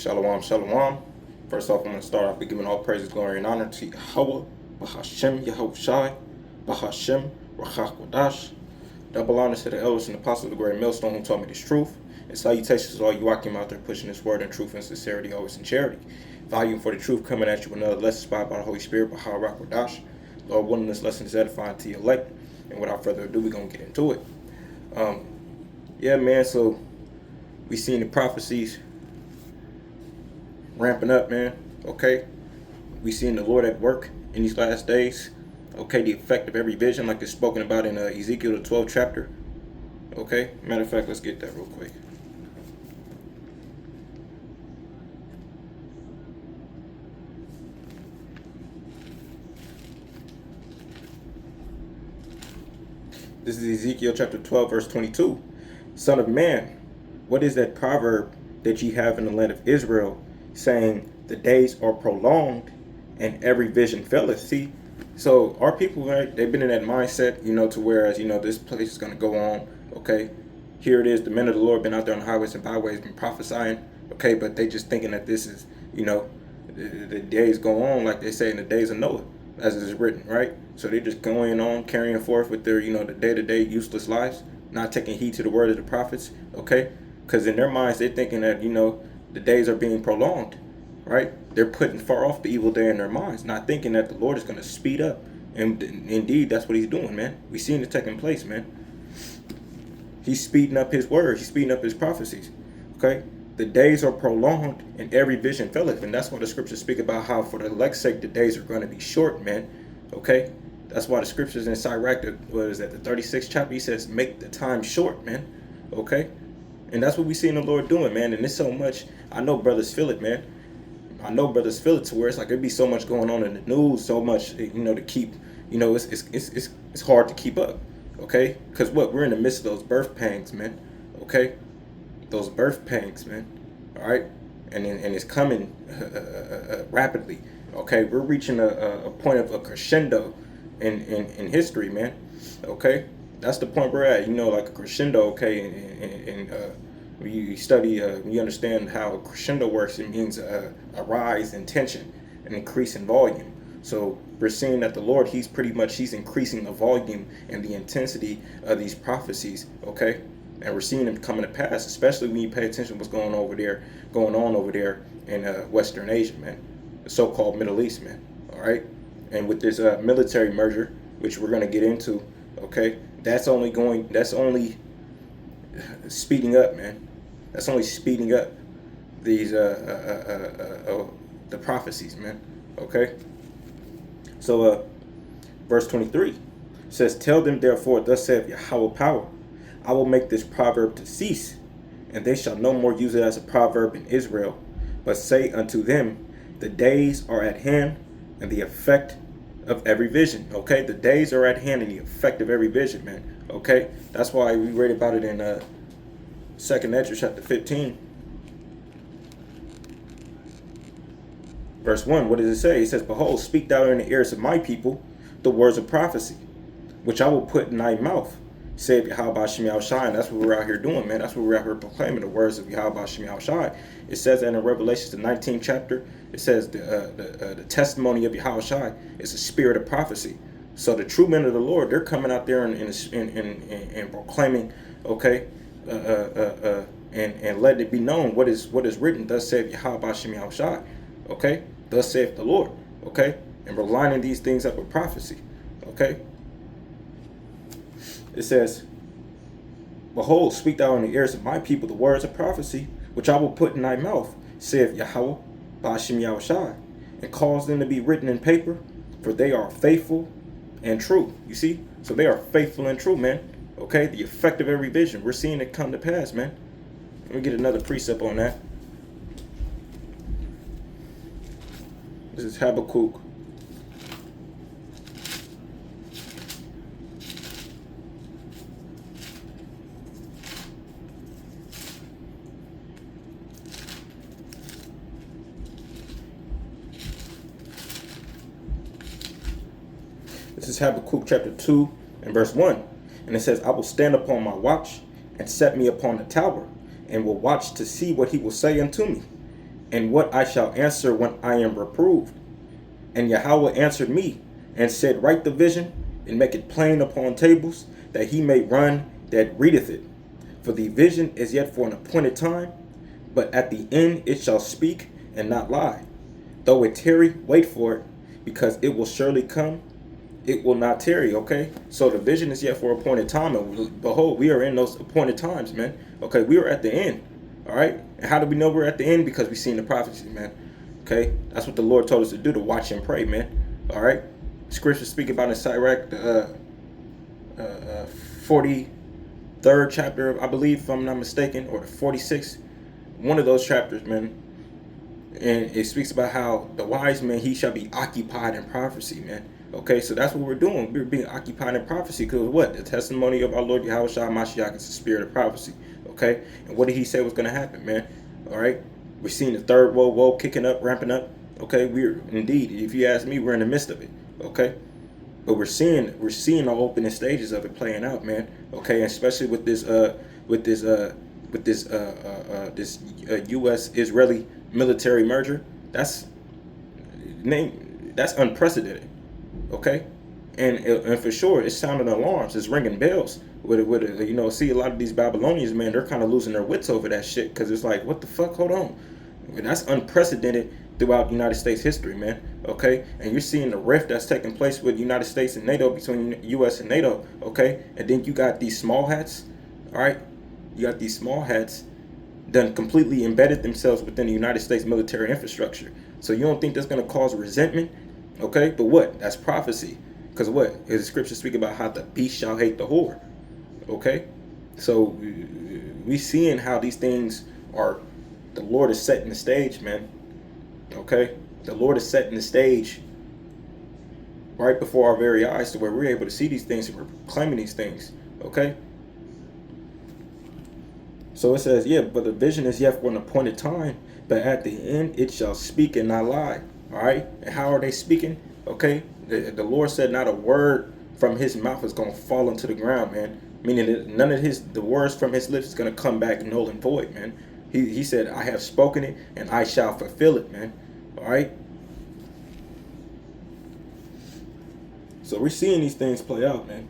Shalom, shalom. First off, I'm going to start off by giving all praises, glory, and honor to Yahweh, Bahashem, Yahushai, Bahashem, Rachach Wadash. Double honor to the elders and apostles of the great millstone who taught me this truth. And salutations to all you Akim out there pushing this word in truth and sincerity, always in charity. Value for the truth coming at you with another lesson inspired by the Holy Spirit, Baha'u'llah Wadash. Lord willing, this lesson is edifying to your elect. And without further ado, we're going to get into it. Yeah, man, so we seen the prophecies ramping up, man. Okay, we seen the Lord at work in these last days. Okay, the effect of every vision, like it's spoken about in Ezekiel the 12th chapter. Okay, matter of fact, let's get that real quick. This is Ezekiel chapter 12, verse 22. Son of man, what is that proverb that ye have in the land of Israel, saying, the days are prolonged and every vision faileth? See, so our people, right, they've been in that mindset, to whereas, this place is going to go on, okay? Here it is, the men of the Lord been out there on the highways and byways, been prophesying, okay? But they just thinking that this is, the days go on, like they say in the days of Noah, as it is written, right? So they're just going on, carrying forth with their, the day-to-day useless lives, not taking heed to the word of the prophets, okay? Because in their minds, they're thinking that, the days are being prolonged, right? They're putting far off the evil day in their minds, not thinking that the Lord is going to speed up. And indeed, that's what he's doing, man. We've seen it taking place, man. He's speeding up his word. He's speeding up his prophecies, okay? The days are prolonged and every vision faileth. And that's why the scriptures speak about how for the elect's sake, the days are going to be short, man, okay? That's why the scriptures in Sirach, the 36th chapter, he says, make the time short, man, okay? And that's what we seen the Lord doing, man. And it's so much, I know brothers feel it, man. I know brothers feel it to where it's like, it'd be so much going on in the news, so much, to keep, it's hard to keep up, okay? Because we're in the midst of those birth pangs, man, okay? Those birth pangs, man, all right? And it's coming rapidly, okay? We're reaching a point of a crescendo in history, man, okay? That's the point we're at, like a crescendo, okay? And when you study, you understand how a crescendo works. It means a rise in tension, an increase in volume. So we're seeing that the Lord, he's increasing the volume and the intensity of these prophecies, okay? And we're seeing them coming to pass, especially when you pay attention to what's going on over there in Western Asia, man, the so-called Middle East, man, all right? And with this military merger, which we're going to get into, okay, that's only speeding up, man. That's only speeding up these the prophecies, man, okay? So verse 23 says, tell them therefore, thus saith Yahweh power, I will make this proverb to cease, and they shall no more use it as a proverb in Israel, but say unto them, the days are at hand, and the effect of every vision, okay? The days are at hand and the effect of every vision, man, okay? That's why we read about it in 2nd Ezra chapter 15. Verse 1, what does it say? It says, behold, speak thou in the ears of my people the words of prophecy, which I will put in thy mouth, saith Yahweh Hashem Yahushai. That's what we're out here doing, man. That's what we're out here proclaiming, the words of Yahweh Hashem Yahushai. It says that in Revelation, the 19th chapter, it says the testimony of Yahushai is a spirit of prophecy. So the true men of the Lord, they're coming out there and proclaiming, okay, and let it be known what is written. Thus saith Yahweh Hashem Yahushai, okay? Thus saith the Lord, okay? And we're lining these things up with prophecy, okay? It says, behold, speak thou in the ears of my people the words of prophecy, which I will put in thy mouth, saith Yahweh Hashem Yahushai, and cause them to be written in paper, for they are faithful and true. You see? So they are faithful and true, man. Okay? The effect of every vision. We're seeing it come to pass, man. Let me get another precept on that. This is Habakkuk. This is Habakkuk chapter 2 and verse 1. And it says, I will stand upon my watch and set me upon the tower, and will watch to see what he will say unto me. and what I shall answer when I am reproved. And Yahweh answered me and said, write the vision and make it plain upon tables, that he may run that readeth it. For the vision is yet for an appointed time, but at the end it shall speak and not lie. Though it tarry, wait for it, because it will surely come. It will not tarry, okay? So the vision is yet for appointed time, and behold, we are in those appointed times, man. Okay, we are at the end, all right? And how do we know we're at the end? Because we've seen the prophecy, man. Okay, that's what the Lord told us to do, to watch and pray, man. All right, scriptures speak about in Sirach, the 43rd chapter, I believe, if I'm not mistaken, or the 46th, one of those chapters, man. And it speaks about how the wise man, he shall be occupied in prophecy, man. Okay, so that's what we're doing. We're being occupied in prophecy because what? The testimony of our Lord Yahweh Shah Mashiach is the spirit of prophecy. Okay, and what did he say was going to happen, man? All right, we're seeing the third world war kicking up, ramping up. Okay, we're indeed, if you ask me, we're in the midst of it. Okay, but we're seeing the opening stages of it playing out, man. Okay, and especially with this U.S. Israeli military merger. That's unprecedented. Okay, and for sure, it's sounding alarms. It's ringing bells. See a lot of these Babylonians, man, they're kind of losing their wits over that shit because it's like, what the fuck? Hold on, that's unprecedented throughout United States history, man. Okay, and you're seeing the rift that's taking place with United States and NATO, between U.S. and NATO. Okay, and then you got these small hats. All right, you got these small hats done completely embedded themselves within the United States military infrastructure. So you don't think that's going to cause resentment? Okay, but what? That's prophecy. Because what? Is the scripture speak about how the beast shall hate the whore? Okay, so we seeing how these things are. The Lord is setting the stage, man. Okay, the Lord is setting the stage right before our very eyes, to where we're able to see these things and we're proclaiming these things. Okay. So it says, yeah, but the vision is yet for an appointed time, but at the end it shall speak and not lie. All right. And how are they speaking? Okay. The Lord said not a word from his mouth is going to fall into the ground, man. Meaning that none of the words from his lips is going to come back null and void, man. He said, I have spoken it and I shall fulfill it, man. All right. So we're seeing these things play out, man.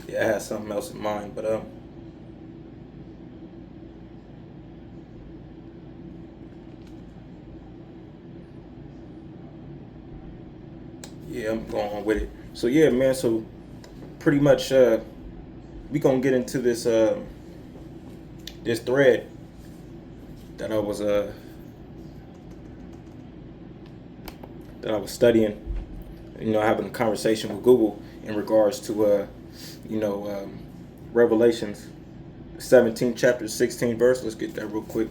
Yeah, I had something else in mind, but yeah, I'm going on with it. So yeah, man. So pretty much, we gonna get into this this thread that I was studying. Having a conversation with Google in regards to Revelations 17 chapter 16 verse. Let's get that real quick.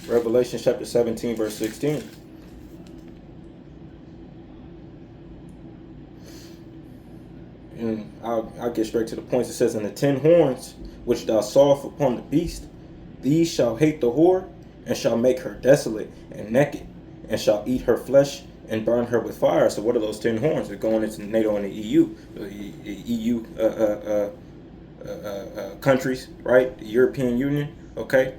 Revelation chapter 17 verse 16. And I'll get straight to the point. It says, and the 10 horns which thou sawest upon the beast, these shall hate the whore, and shall make her desolate and naked, and shall eat her flesh and burn her with fire. So what are those 10 horns? They're going into NATO and the EU, countries, right? The European Union. Okay,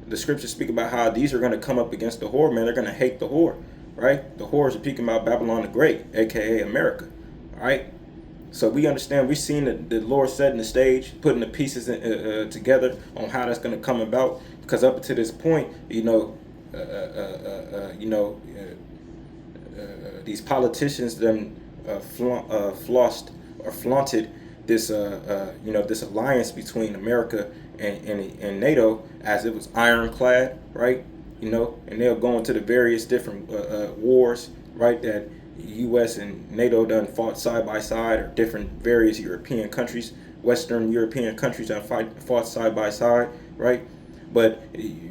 the scriptures speak about how these are going to come up against the whore, man. They're going to hate the whore, right? The whores are speaking about Babylon the Great, aka America. All right. So we understand, we've seen the Lord setting the stage, putting the pieces together on how that's going to come about. Because up to this point, these politicians then flaunted this this alliance between America and NATO as it was ironclad, right? And they'll go into the various different wars, right? That U.S. and NATO done fought side by side, or different various European countries, Western European countries that fought side by side, right? But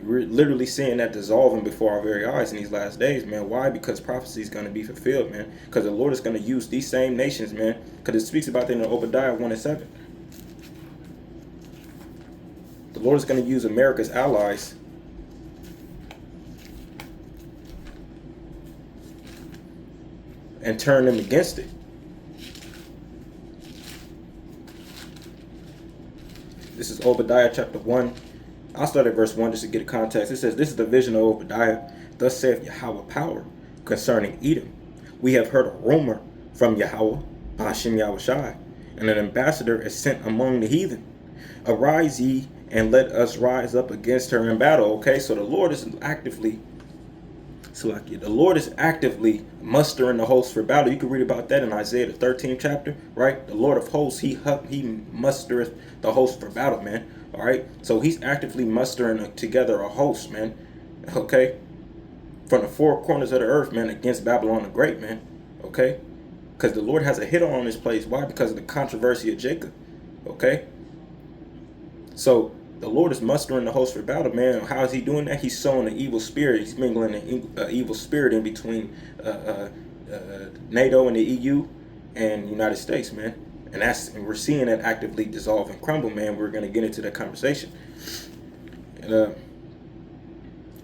we're literally seeing that dissolving before our very eyes in these last days, man. Why? Because prophecy is going to be fulfilled, man. Because the Lord is going to use these same nations, man. Because it speaks about that in Obadiah 1:7. The Lord is going to use America's allies and turn them against it. This is Obadiah chapter 1. I'll start at verse 1 just to get a context. It says, "This is the vision of Obadiah. Thus saith Yahweh power concerning Edom. We have heard a rumor from Yahweh, Hashem Yahushai, and an ambassador is sent among the heathen. Arise ye, and let us rise up against her in battle." Okay, so the Lord is actively mustering the hosts for battle. You can read about that in Isaiah the 13th chapter, right? The Lord of hosts, he mustereth the hosts for battle, man. All right, so he's actively mustering together a host, man. Okay, from the four corners of the earth, man, against Babylon the Great, man. Okay, because the Lord has a hit on this place. Why? Because of the controversy of Jacob. Okay, so the Lord is mustering the host for battle, man. How is he doing that? He's sowing an evil spirit. He's mingling an evil spirit in between NATO and the EU and the United States, man. And we're seeing that actively dissolve and crumble, man. We're going to get into that conversation.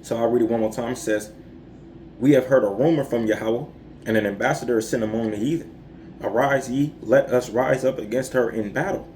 So I'll read it one more time. It says, "We have heard a rumor from Yahweh, and an ambassador is sent among the heathen. Arise ye, let us rise up against her in battle.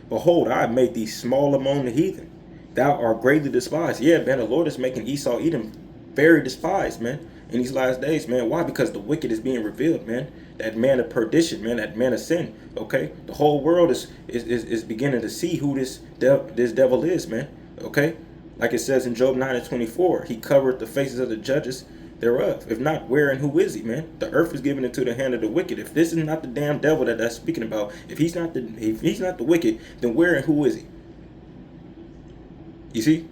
Behold, I have made thee small among the heathen. Thou art greatly despised." Yeah, man, the Lord is making Esau, Edom very despised, man, in these last days, man. Why? Because the wicked is being revealed, man. That man of perdition, man, that man of sin, okay? The whole world is beginning to see who this devil is, man, okay? Like it says in Job 9:24, he covered the faces of the judges thereof. If not, where and who is he, man? The earth is given into the hand of the wicked. If this is not the damn devil that that's speaking about, if he's not the wicked, then where and who is he? You see?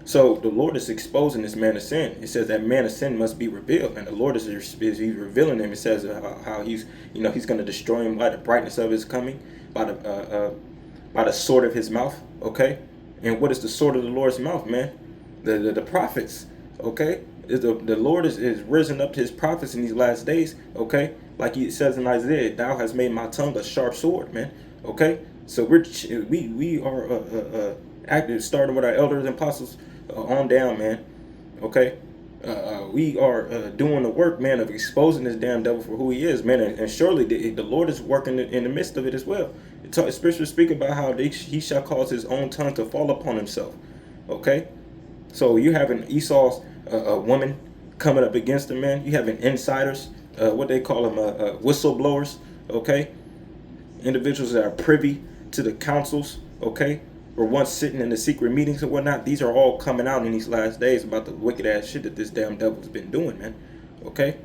So the Lord is exposing this man of sin. It says that man of sin must be revealed, and the Lord is revealing him. It says how he's going to destroy him by the brightness of his coming, by the sword of his mouth. Okay, and what is the sword of the Lord's mouth, man? The prophets. Okay, the Lord is risen up to his prophets in these last days. Okay, like he says in Isaiah, "Thou hast made my tongue a sharp sword," man. Okay, so we are active, starting with our elders and apostles on down, man. Okay, we are doing the work, man, of exposing this damn devil for who he is, man, and surely the Lord is working in the midst of it as well. Scripture speak about how he shall cause his own tongue to fall upon himself. Okay, so you having Esau's woman coming up against him, man. You having insiders, what they call them, whistleblowers. Okay, individuals that are privy to the councils. Okay, or once sitting in the secret meetings and whatnot. These are all coming out in these last days about the wicked ass shit that this damn devil's been doing, man. Okay,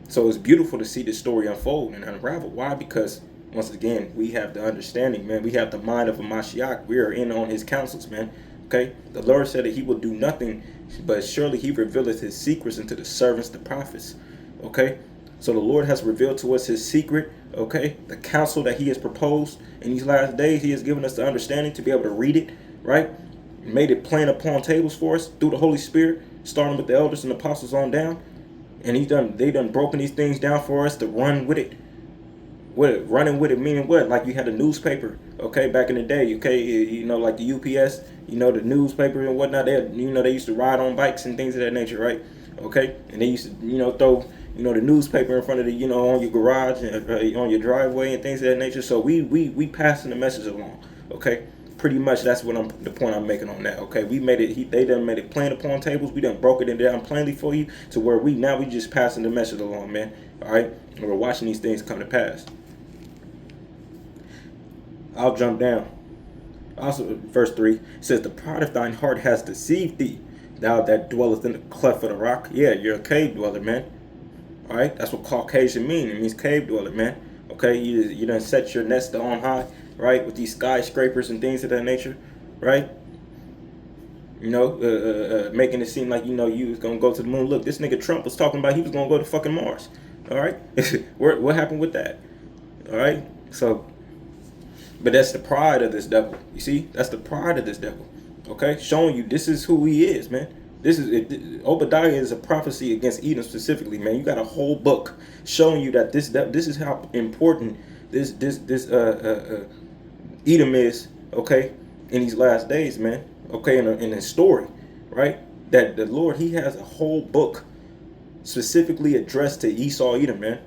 so it's beautiful to see this story unfold and unravel. Why? Because once again, we have the understanding, man. We have the mind of a Mashiach. We are in on his counsels, man. Okay, the Lord said that he will do nothing, but surely he revealeth his secrets unto the servants, the prophets. Okay, so the Lord has revealed to us his secret, okay, the counsel that he has proposed in these last days. He has given us the understanding to be able to read it, right? Made it plain upon tables for us through the Holy Spirit, starting with the elders and apostles on down. And they done broken these things down for us to run with it. Running with it meaning what? Like you had a newspaper, okay, back in the day, okay, like the UPS, the newspaper and whatnot. They used to ride on bikes and things of that nature, right? Okay, and they used to, throw, the newspaper in front of the, on your garage and on your driveway and things of that nature. So we passing the message along, okay. Pretty much that's the point I'm making on that. Okay, they done made it plain upon tables. We done broke it down plainly for you to where we just passing the message along, man. All right, and we're watching these things come to pass. I'll jump down. Also, verse 3 says, "The pride of thine heart has deceived thee, thou that dwelleth in the cleft of the rock." Yeah, you're a cave dweller, man. All right, that's what Caucasian mean. It means cave dweller, man. Okay, you done set your nest on high, right, with these skyscrapers and things of that nature, right? Making it seem like you was gonna go to the moon. Look, this nigga Trump was talking about he was gonna go to fucking Mars. All right. What happened with that? All right. So, but that's the pride of this devil. You see, that's the pride of this devil. Okay, showing you this is who he is, man. This is it. Obadiah is a prophecy against Edom specifically, man. You got a whole book showing you that this is how important this Edom is. Okay, in these last days, man. Okay, in his story, right? That the Lord, he has a whole book specifically addressed to Esau, Edom, man.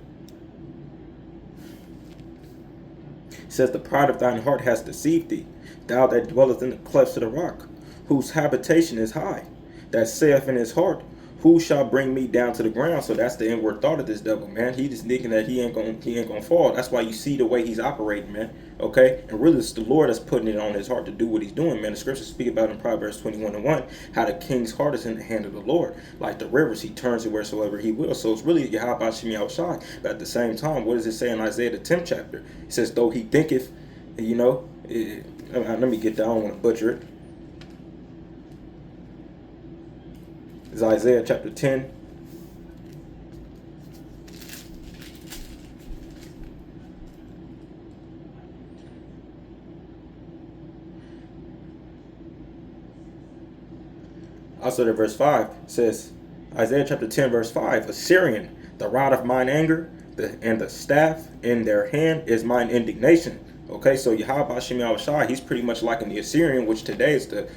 It says, the pride of thine heart has deceived thee, thou that dwellest in the clefts of the rock, whose habitation is high, that saith in his heart, who shall bring me down to the ground? So that's the inward thought of this devil, man. He just thinking that he ain't gonna fall. That's why you see the way he's operating, man. Okay, and really it's the Lord that's putting it on his heart to do what he's doing, man. The scriptures speak about in Proverbs 21:1 how the king's heart is in the hand of the Lord, like the rivers. He turns it wheresoever he will. So it's really Yahweh Shemi outside. But at the same time, what does it say in Isaiah the 10th chapter? It says, though he thinketh, you know. Let me get that. I don't want to butcher it. It's Isaiah chapter 10. Also, the verse 5 says, Isaiah chapter 10, verse 5, Assyrian, the rod of mine anger, and the staff in their hand is mine indignation. Okay, so Yahweh Shemi Awashai, he's pretty much like in the Assyrian, which today is the,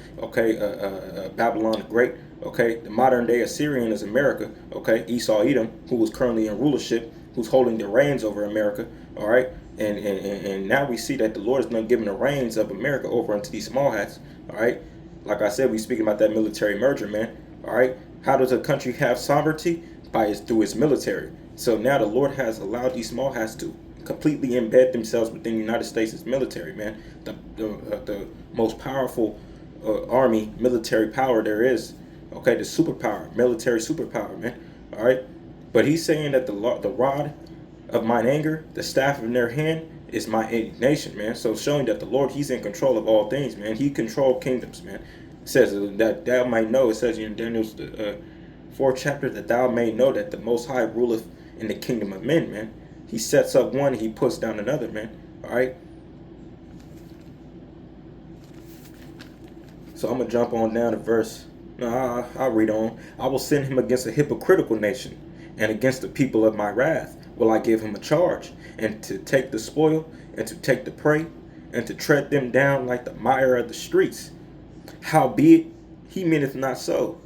Babylon the Great. Okay, the modern day Assyrian is America. Okay, Esau Edom, who is currently in rulership, who's holding the reins over America. All right, and now we see that the Lord is not giving the reins of America over unto these small hats. All right, like I said, we speaking about that military merger, man. All right, how does a country have sovereignty? Through its military. So now the Lord has allowed these small hats to completely embed themselves within the United States' military, man. The most powerful army, military power there is. Okay, the superpower, military superpower, man. All right, but he's saying that the rod of mine anger, the staff in their hand, is my indignation, man. So showing that the Lord, he's in control of all things, man. He controls kingdoms, man. It says that thou might know. It says in Daniel's 4th chapter that thou may know that the Most High ruleth in the kingdom of men, man. He sets up one, he puts down another, man. All right. So I'm gonna jump on down to verse. No, I'll read on. I will send him against a hypocritical nation, and against the people of my wrath will I give him a charge, and to take the spoil, and to take the prey, and to tread them down like the mire of the streets. Howbeit he meaneth not so,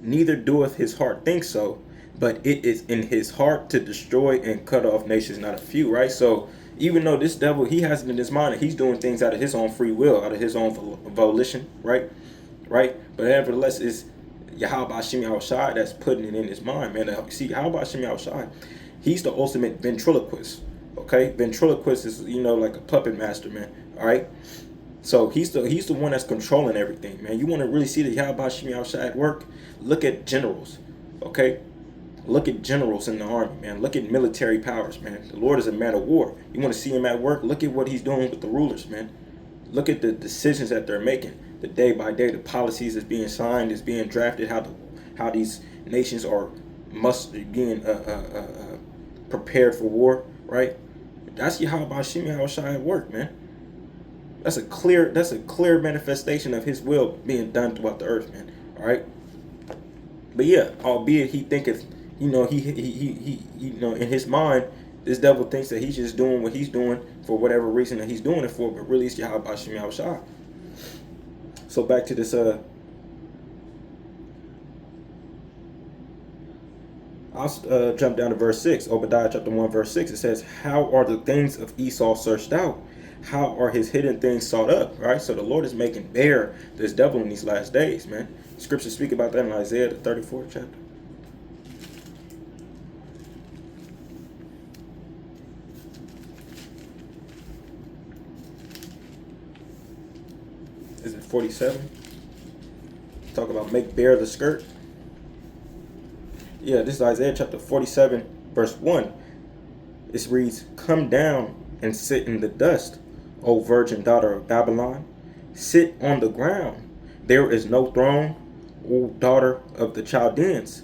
neither doeth his heart think so, but it is in his heart to destroy and cut off nations, not a few, right? So even though this devil, he has it in his mind that he's doing things out of his own free will, out of his own volition, right? But nevertheless, it's Yahweh Shemi Awashai that's putting it in his mind, man. See, Yahweh Shemi Awashai, he's the ultimate ventriloquist, okay? Ventriloquist is, like a puppet master, man, all right? So he's the one that's controlling everything, man. You want to really see the Yahweh Shemi Awashai at work? Look at generals, okay? Look at generals in the army, man. Look at military powers, man. The Lord is a man of war. You want to see him at work? Look at what he's doing with the rulers, man. Look at the decisions that they're making, the day by day, the policies that's being signed, is being drafted, how these nations are being prepared for war, right? That's Yahweh Shemi Awashai at work, man. That's a clear manifestation of his will being done throughout the earth, man. All right. But yeah, albeit he thinketh, he in his mind, this devil thinks that he's just doing what he's doing for whatever reason that he's doing it for, but really it's Yahweh Shemi Awashai. So back to this I'll jump down to verse 6, Obadiah chapter 1, verse 6. It says, how are the things of Esau searched out? How are his hidden things sought up? Right? So the Lord is making bare this devil in these last days, man. Scriptures speak about that in Isaiah, the 34th chapter. Is it 47? Talk about make bare the skirt. Yeah, this is Isaiah chapter 47, verse 1. It reads, come down and sit in the dust, O virgin daughter of Babylon. Sit on the ground. There is no throne, O daughter of the Chaldeans.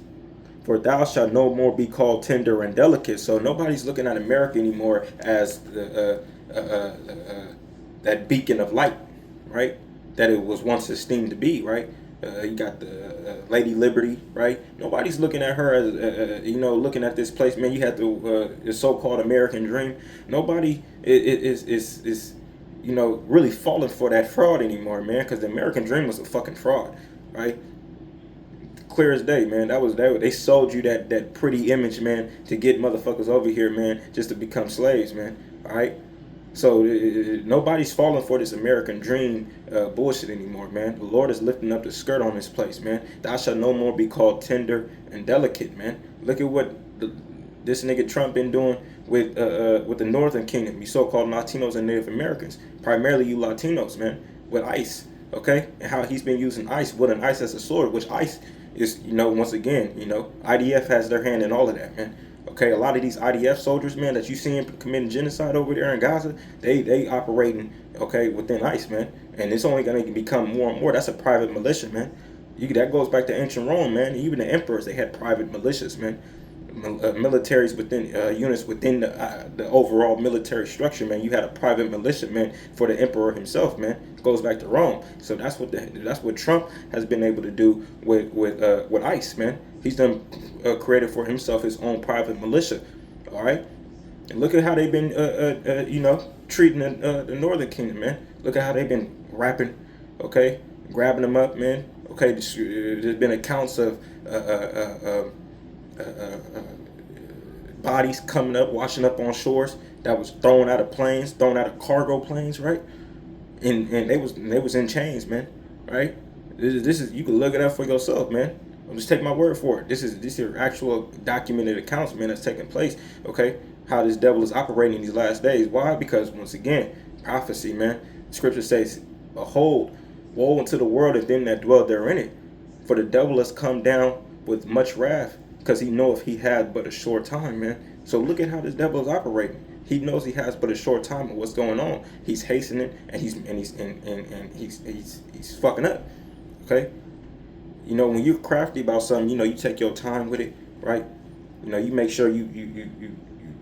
For thou shalt no more be called tender and delicate. So nobody's looking at America anymore as that beacon of light, right? That it was once esteemed to be, right? You got the Lady Liberty, right? Nobody's looking at her as, looking at this place, man. You had the so-called American dream. Nobody is really falling for that fraud anymore, man, because the American dream was a fucking fraud, right? Clear as day, man. They sold you that pretty image, man, to get motherfuckers over here, man, just to become slaves, man. All right. So nobody's falling for this American dream bullshit anymore, man. The Lord is lifting up the skirt on this place, man. Thou shalt no more be called tender and delicate, man. Look at what this nigga Trump been doing with the Northern Kingdom, you so-called Latinos and Native Americans, primarily you Latinos, man, with ICE, okay, and how he's been using ICE, wielding ICE as a sword, which ICE is, once again, IDF has their hand in all of that, man. Okay, a lot of these IDF soldiers, man, that you see committing genocide over there in Gaza, they operating, okay, within ICE, man. And it's only going to become more and more. That's a private militia, man. That goes back to ancient Rome, man. Even the emperors, they had private militias, man. Militaries within units within the overall military structure, man. You had a private militia, man, for the emperor himself, man. It goes back to Rome. So that's what Trump has been able to do with ICE, man. He's done created for himself his own private militia. All right, and look at how they've been treating the Northern Kingdom, man. Look at how they've been rapping, okay, grabbing them up, man. Okay, there's been accounts of bodies coming up, washing up on shores that was thrown out of planes, thrown out of cargo planes, right? And they was in chains, man, right? This is you can look it up for yourself, man. Just take my word for it. These are actual documented accounts, man, that's taking place. Okay, how this devil is operating in these last days. Why? Because once again, prophecy, man. Scripture says, "Behold, woe unto the world and them that dwell therein. For the devil has come down with much wrath, because he knoweth he had but a short time, man." So look at how this devil is operating. He knows he has but a short time of what's going on. He's hastening and he's fucking up. Okay. When you're crafty about something, you take your time with it, right? You make sure you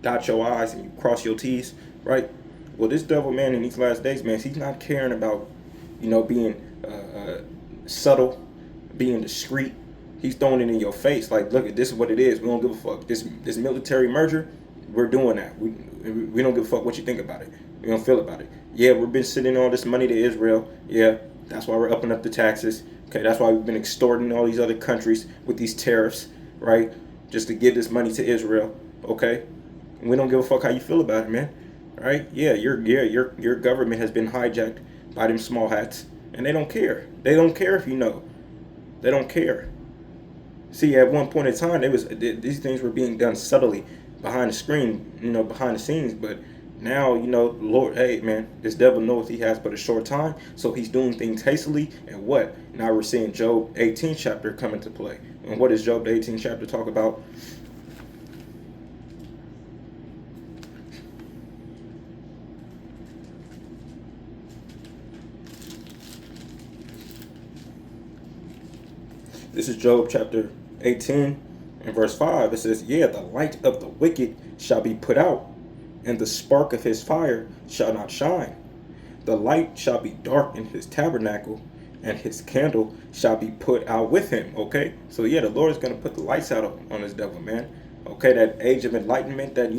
dot your I's and you cross your T's, right? Well, this devil, man, in these last days, man, he's not caring about, being subtle, being discreet. He's throwing it in your face. Like, look, this is what it is. We don't give a fuck. This military merger, we're doing that. We don't give a fuck what you think about it. We don't feel about it. Yeah, we've been sending all this money to Israel. Yeah, that's why we're upping up the taxes. Okay, that's why we've been extorting all these other countries with these tariffs, right? Just to give this money to Israel. Okay, and we don't give a fuck how you feel about it, man. Right? Yeah, your government has been hijacked by them small hats, and they don't care. They don't care if you know. They don't care. See, at one point in time, these things were being done subtly behind the screen, behind the scenes, but now, Lord, hey, man, this devil knows he has but a short time, so he's doing things hastily, and what? Now we're seeing Job 18th chapter come into play. And what does Job 18th chapter talk about? This is Job chapter 18 and verse 5. It says, "Yeah, the light of the wicked shall be put out, and the spark of his fire shall not shine. The light shall be dark in his tabernacle, and his candle shall be put out with him." Okay, so yeah, the Lord is going to put the lights out on this devil, man. Okay, that age of enlightenment that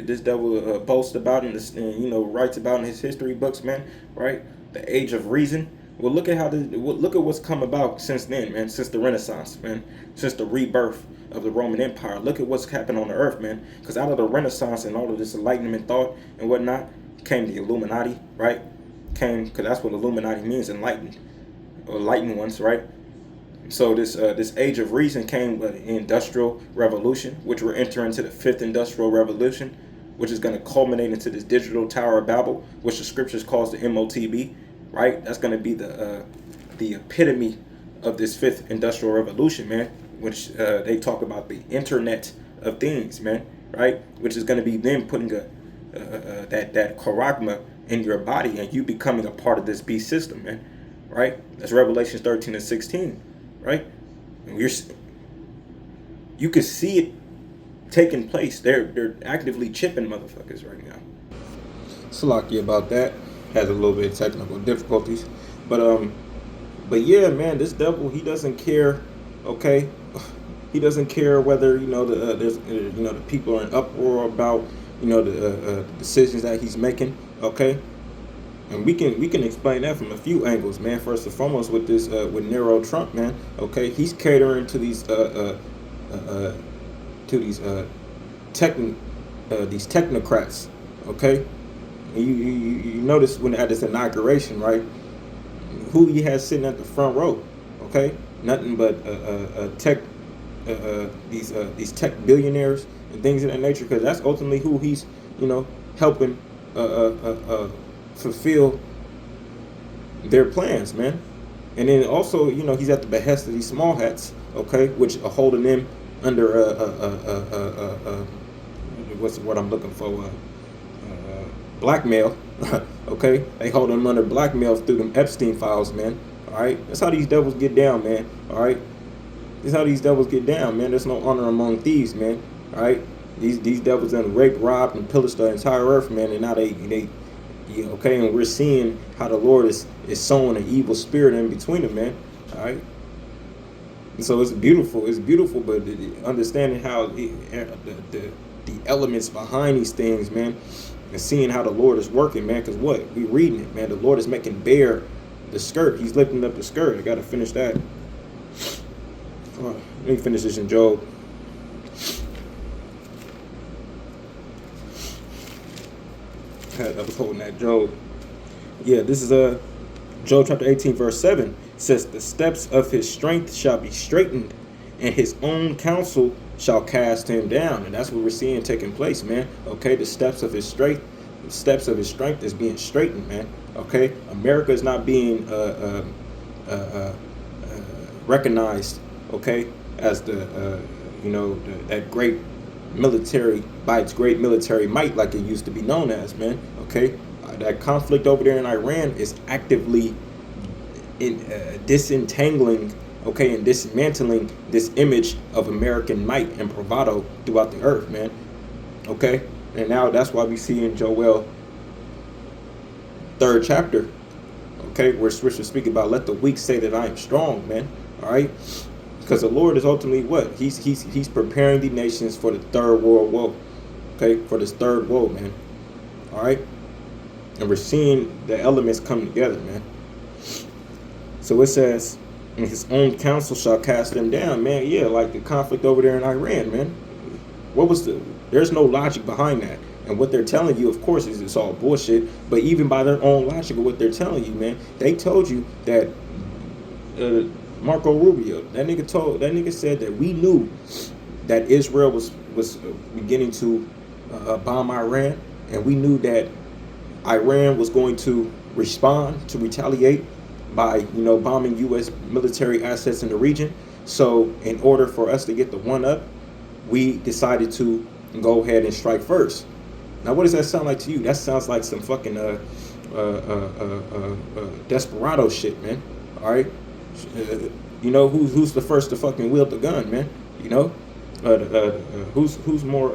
this devil boasts about and writes about in his history books, man. Right, the age of reason. Well, look at what's come about since then, man. Since the Renaissance, man. Since the rebirth of the Roman Empire. Look at what's happened on the earth, man. Because out of the Renaissance and all of this enlightenment thought and whatnot came the Illuminati, right? Because that's what Illuminati means, enlightened, or enlightened ones, right? So this age of reason came with the Industrial Revolution, which we're entering into the fifth Industrial Revolution, which is going to culminate into this digital Tower of Babel, which the scriptures calls the MOTB. Right, that's going to be the epitome of this fifth industrial revolution, man. Which they talk about the Internet of Things, man. Right, which is going to be them putting that charagma in your body and you becoming a part of this beast system, man. Right, that's Revelations 13 and 16. Right, and You can see it taking place. They're actively chipping motherfuckers right now. Slacky about that. Has a little bit of technical difficulties, but yeah, man, this devil, he doesn't care. Okay, he doesn't care whether there's the people are in uproar about the decisions that he's making. Okay, and we can explain that from a few angles, man. First and foremost, with this with Nero Trump, man. Okay, he's catering to these these technocrats. Okay, you notice when at this inauguration, right? Who he has sitting at the front row? Okay, nothing but these tech billionaires and things of that nature, because that's ultimately who he's helping fulfill their plans, man. And then also, he's at the behest of these small hats, okay, which are holding them under what's the word I'm looking for? Blackmail. Okay, they hold them under blackmail through them Epstein files, man. All right, that's how these devils get down, man. All right, this is how these devils get down, man. There's no honor among thieves, man. All right, these devils done raped, robbed, and pillaged the entire earth, man. And now they okay, and we're seeing how the Lord is sowing an evil spirit in between them, man. All right, and so it's beautiful, but understanding how the elements behind these things, man, and seeing how the Lord is working, man. Because what we reading it, man, the Lord is making bare the skirt. He's lifting up the skirt. I gotta finish that. Let me finish this in Job. I was holding that Job. Yeah, this is Job chapter 18, verse 7. It says, "The steps of his strength shall be straightened, and his own counsel shall cast him down." And that's what we're seeing taking place, man. Okay, the steps of his strength is being straightened, man. Okay, America is not being recognized, okay, as that great military, by its great military might, like it used to be known as, man. Okay, that conflict over there in Iran is actively disentangling, okay, and dismantling this image of American might and bravado throughout the earth, man. Okay, and now that's why we see in Joel 3rd chapter, okay, where Scripture speak about, "Let the weak say that I am strong," man. All right, because the Lord is ultimately what he's preparing the nations for the third world woe, okay, for this third woe, man. All right, and we're seeing the elements come together, man. So it says, "And his own counsel shall cast them down," man. Yeah, like the conflict over there in Iran, man. There's no logic behind that. And what they're telling you, of course, is it's all bullshit. But even by their own logic of what they're telling you, man, they told you that Marco Rubio, that nigga said that we knew that Israel was beginning to bomb Iran, and we knew that Iran was going to respond, to retaliate by bombing U.S. military assets in the region. So in order for us to get the one up, we decided to go ahead and strike first. Now, what does that sound like to you? That sounds like some fucking desperado shit, man. All right, who's the first to fucking wield the gun, man? Who's more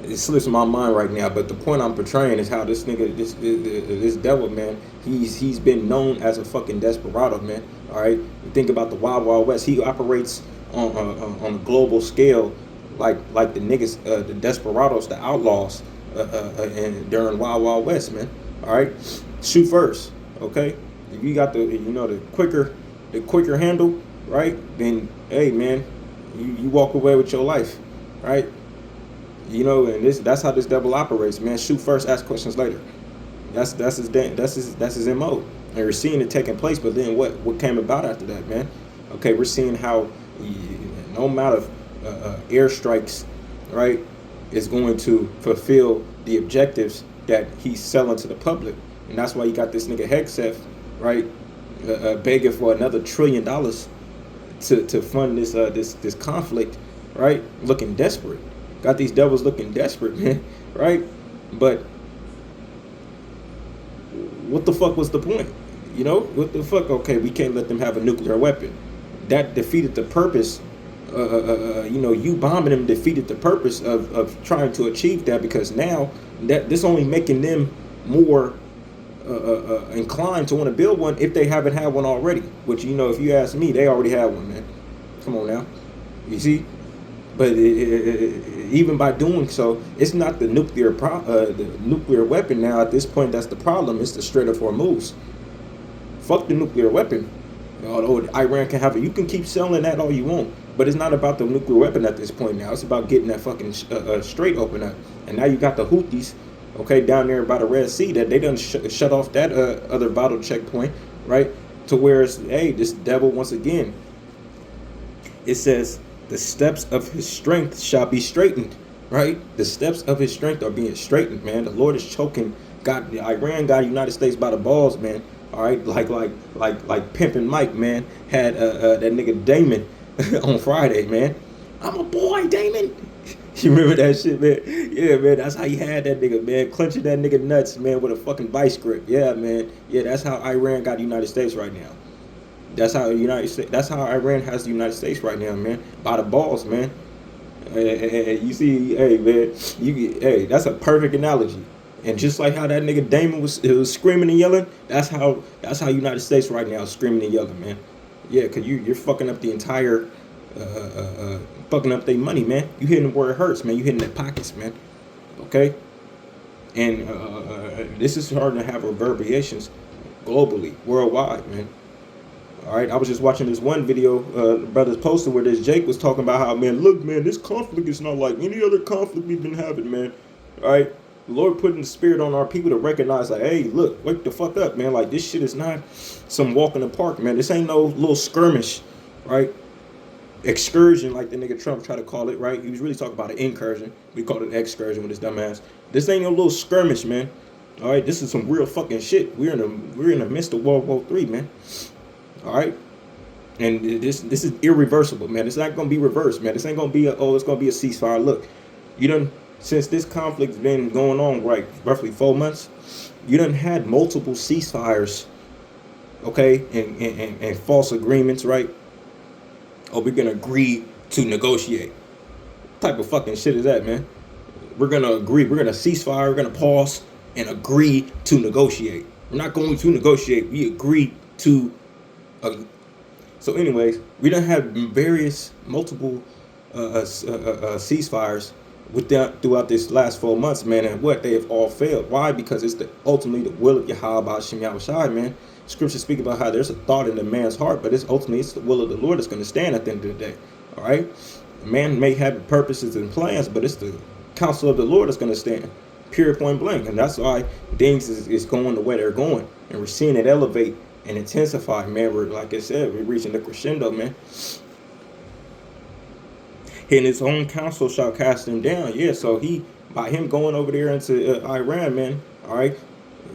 it slips my mind right now, but the point I'm portraying is how this nigga, this devil, man, he's been known as a fucking desperado, man. All right, you think about the Wild Wild West. He operates on a global scale, like the niggas, the desperados, the outlaws, and during Wild Wild West, man. All right, shoot first, okay. If you got the quicker handle, right? Then hey, man, you walk away with your life, right? And that's how this devil operates, man. Shoot first, ask questions later. That's his MO. And we're seeing it taking place, but then what came about after that, man? Okay, we're seeing how no amount of airstrikes, right, is going to fulfill the objectives that he's selling to the public. And that's why you got this nigga Hegseth, right, begging for another $1 trillion to fund this conflict, right? Looking desperate. Got these devils looking desperate, man, right? But what the fuck was the point? You know, what the fuck? Okay, we can't let them have a nuclear weapon. That defeated the purpose. You know, you bombing them defeated the purpose of trying to achieve that, because now that this only making them more inclined to want to build one if they haven't had one already. Which, you know, if you ask me, they already had one, man. Come on now, you see. But even by doing so, it's not the the nuclear weapon now. At this point, that's the problem. It's the Strait of Hormuz. Fuck the nuclear weapon. Although Iran can have it, you can keep selling that all you want. But it's not about the nuclear weapon at this point now. It's about getting that fucking strait open up. And now you got the Houthis, okay, down there by the Red Sea, that they done shut off that other vital checkpoint, right? To where it's, hey, this devil once again. It says, the steps of his strength shall be straightened, right? The steps of his strength are being straightened, man. The Lord is choking. Iran got the United States by the balls, man. All right, like Pimpin' Mike, man, had that nigga Damon on Friday, man. I'm a boy, Damon. You remember that shit, man? Yeah, man, that's how he had that nigga, man, clenching that nigga nuts, man, with a fucking vice grip. Yeah, man. Yeah, that's how Iran got the United States right now. That's how Iran has the United States right now, man. By the balls, man. You see, hey, man, hey, that's a perfect analogy. And just like how that nigga Damon was screaming and yelling, that's how United States right now is screaming and yelling, man. Yeah, cause you're fucking up the entire, fucking up their money, man. You hitting where it hurts, man. You hitting their pockets, man. Okay. And this is starting to have reverberations globally, worldwide, man. All right, I was just watching this one video, brothers posted, where this Jake was talking about how, man, look, man, this conflict is not like any other conflict we've been having, man. All right, the Lord putting the spirit on our people to recognize, like, hey, look, wake the fuck up, man. Like, this shit is not some walk in the park, man. This ain't no little skirmish, right? Excursion, like the nigga Trump tried to call it, right? He was really talking about an incursion. We called it an excursion with his dumb ass. This ain't no little skirmish, man. All right, this is some real fucking shit. We're in the midst of World War III, man. All right, and this is irreversible, man. It's not gonna be reversed, man. This ain't gonna be it's gonna be a ceasefire. Look, you done, since this conflict's been going on, right, roughly 4 months, you done had multiple ceasefires, okay, and false agreements, right? Oh, we're gonna agree to negotiate. What type of fucking shit is that, man? We're gonna agree. We're gonna ceasefire. We're gonna pause and agree to negotiate. We're not going to negotiate. We agree to. So anyways, we done have multiple ceasefires throughout this last 4 months, man, and what they have all failed. Why? Because it's ultimately the will of Yahweh Hashem Yahushai, man. Scriptures speak about how there's a thought in the man's heart, but it's the will of the Lord that's going to stand at the end of the day. All right, man may have purposes and plans, but it's the counsel of the Lord that's going to stand, pure point blank. And that's why things is going the way they're going, and we're seeing it elevate and intensify, man. We're, like I said, we're reaching the crescendo, man. And his own counsel shall cast him down. Yeah, so by him going over there into Iran, man, all right,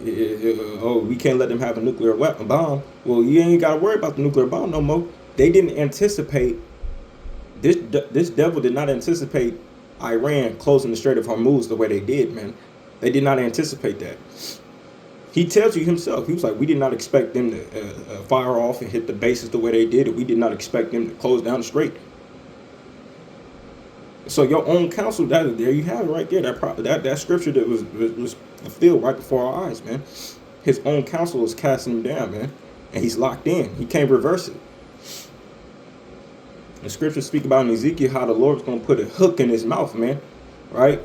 we can't let them have a nuclear weapon bomb. Well, you ain't got to worry about the nuclear bomb no more. They didn't anticipate, this devil did not anticipate Iran closing the Strait of Hormuz the way they did, man. They did not anticipate that. He tells you himself. He was like, we did not expect them to fire off and hit the bases the way they did. We did not expect them to close down the strait. So your own counsel, there you have it right there. That scripture that was fulfilled right before our eyes, man. His own counsel is casting him down, man. And he's locked in. He can't reverse it. The scriptures speak about in Ezekiel how the Lord's going to put a hook in his mouth, man. Right?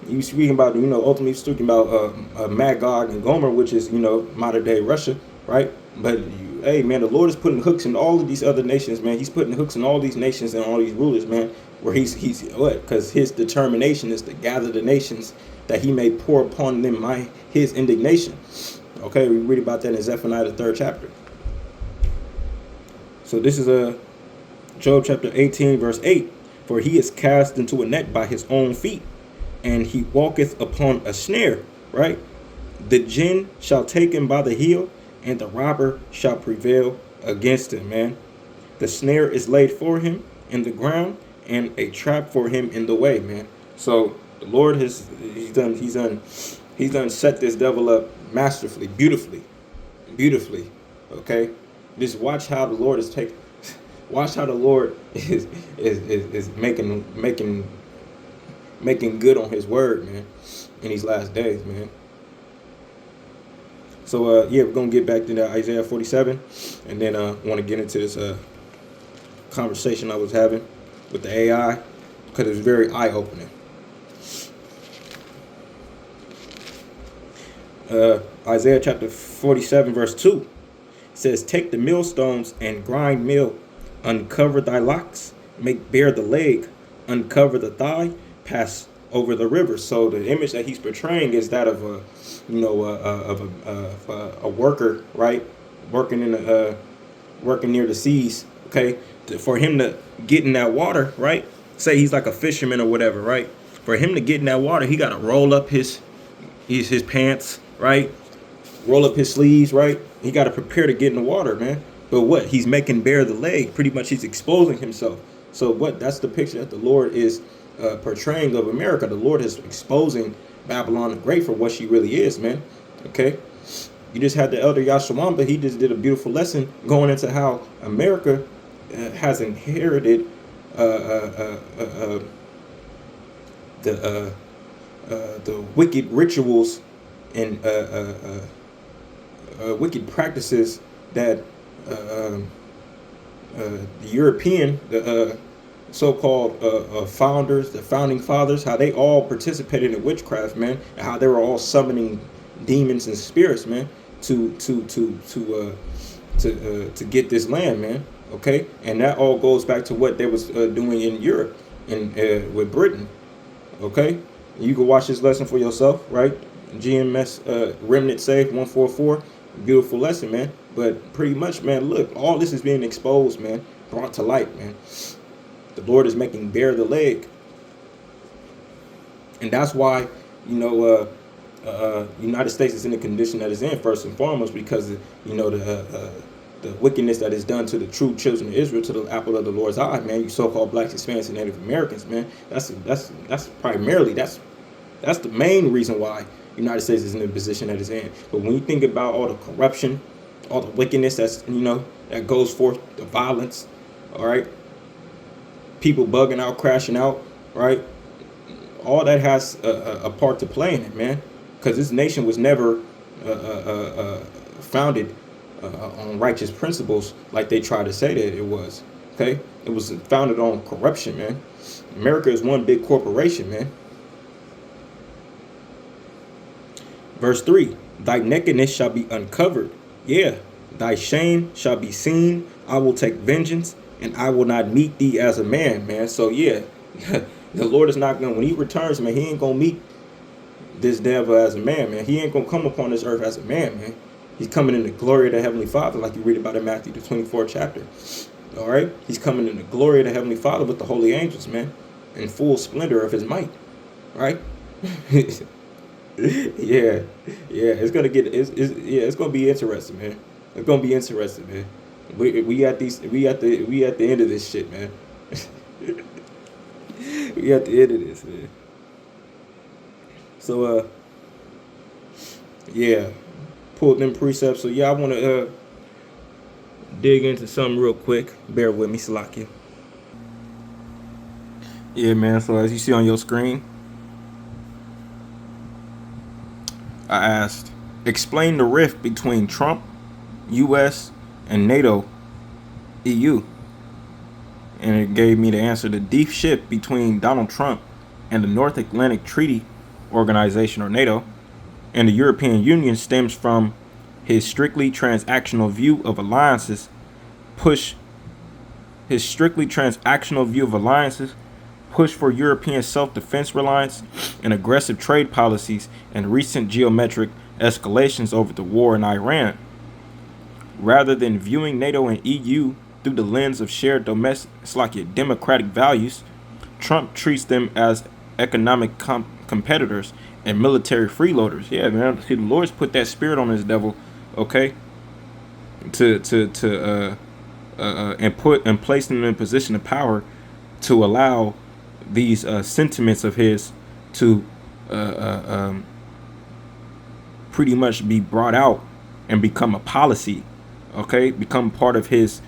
You speaking about, ultimately speaking about Magog and Gomer, which is, modern day Russia, right? But hey, man, the Lord is putting hooks in all of these other nations, man. He's putting hooks in all these nations and all these rulers, man. Where he's what? Because his determination is to gather the nations that he may pour upon them his indignation. Okay, we read about that in Zephaniah, the 3rd chapter. So this is Job chapter 18, verse 8. For he is cast into a net by his own feet, and he walketh upon a snare, right? The jinn shall take him by the heel, and the robber shall prevail against him, man. The snare is laid for him in the ground, and a trap for him in the way, man. So the Lord he's done set this devil up masterfully, beautifully. Okay, just watch how the Lord is taking. Watch how the Lord is making good on His word, man, in these last days, man. So yeah, we're gonna get back to that Isaiah 47, and then want to get into this conversation I was having with the AI, because it's very eye opening. Isaiah chapter 47 verse 2 says, "Take the millstones and grind meal, uncover thy locks, make bare the leg, uncover the thigh, pass over the river." So the image that he's portraying is that of a, a worker, right, working in working near the seas. Okay, for him to get in that water, right? Say he's like a fisherman or whatever, right? For him to get in that water, he got to roll up his pants, right? Roll up his sleeves, right? He got to prepare to get in the water, man. But what? He's making bare the leg. Pretty much he's exposing himself. So what? That's the picture that the Lord is portraying of America. The Lord is exposing Babylon the Great for what she really is, man. Okay? You just had the elder Yashawamba. He just did a beautiful lesson going into how America has inherited the wicked rituals and wicked practices that the European, the so-called founders, the founding fathers, how they all participated in witchcraft, man, and how they were all summoning demons and spirits, man, to get this land, man. Okay, and that all goes back to what they was doing in Europe and with Britain. Okay, you can watch this lesson for yourself, right? GMS Remnant Save 144, beautiful lesson, man. But pretty much, man, look, all this is being exposed, man, brought to light, man. The Lord is making bare the leg, and that's why, United States is in the condition that it's in, first and foremost, because the wickedness that is done to the true children of Israel, to the apple of the Lord's eye, man. You so-called blacks, Hispanics, and Native Americans, man. That's primarily that's the main reason why the United States is in the position that it's in. But when you think about all the corruption, all the wickedness that goes forth, the violence, all right, people bugging out, crashing out, right, all that has a part to play in it, man. Because this nation was never founded on righteous principles like they try to say that it was. Okay, it was founded on corruption, man. America is one big corporation, man. Verse 3, thy nakedness shall be uncovered. Yeah, thy shame shall be seen. I will take vengeance, and I will not meet thee as a man, man. So yeah, the Lord is not going to, when he returns, man, he ain't going to meet this devil as a man, man. He ain't going to come upon this earth as a man, man. He's coming in the glory of the Heavenly Father, like you read about in Matthew, the 24th chapter. All right? He's coming in the glory of the Heavenly Father with the holy angels, man, in full splendor of his might. Right? Yeah. It's gonna get it's gonna be interesting, man. It's gonna be interesting, man. We at the end of this shit, man. We at the end of this, man. So yeah. Pulled them precepts. So yeah, I want to dig into something real quick. Bear with me, Salakia. Yeah, man. So as you see on your screen, I asked, explain the rift between Trump, U.S., and NATO, EU. And it gave me the answer. The deep shift between Donald Trump and the North Atlantic Treaty Organization, or NATO, and the European Union stems from his strictly transactional view of alliances, push for European self-defense reliance and aggressive trade policies, and recent geometric escalations over the war in Iran. Rather than viewing NATO and EU through the lens of shared democratic values, Trump treats them as economic competitors and military freeloaders. Yeah, man. See, the Lord's put that spirit on this devil, okay? And place him in a position of power to allow these sentiments of his to pretty much be brought out and become a policy okay, become part of his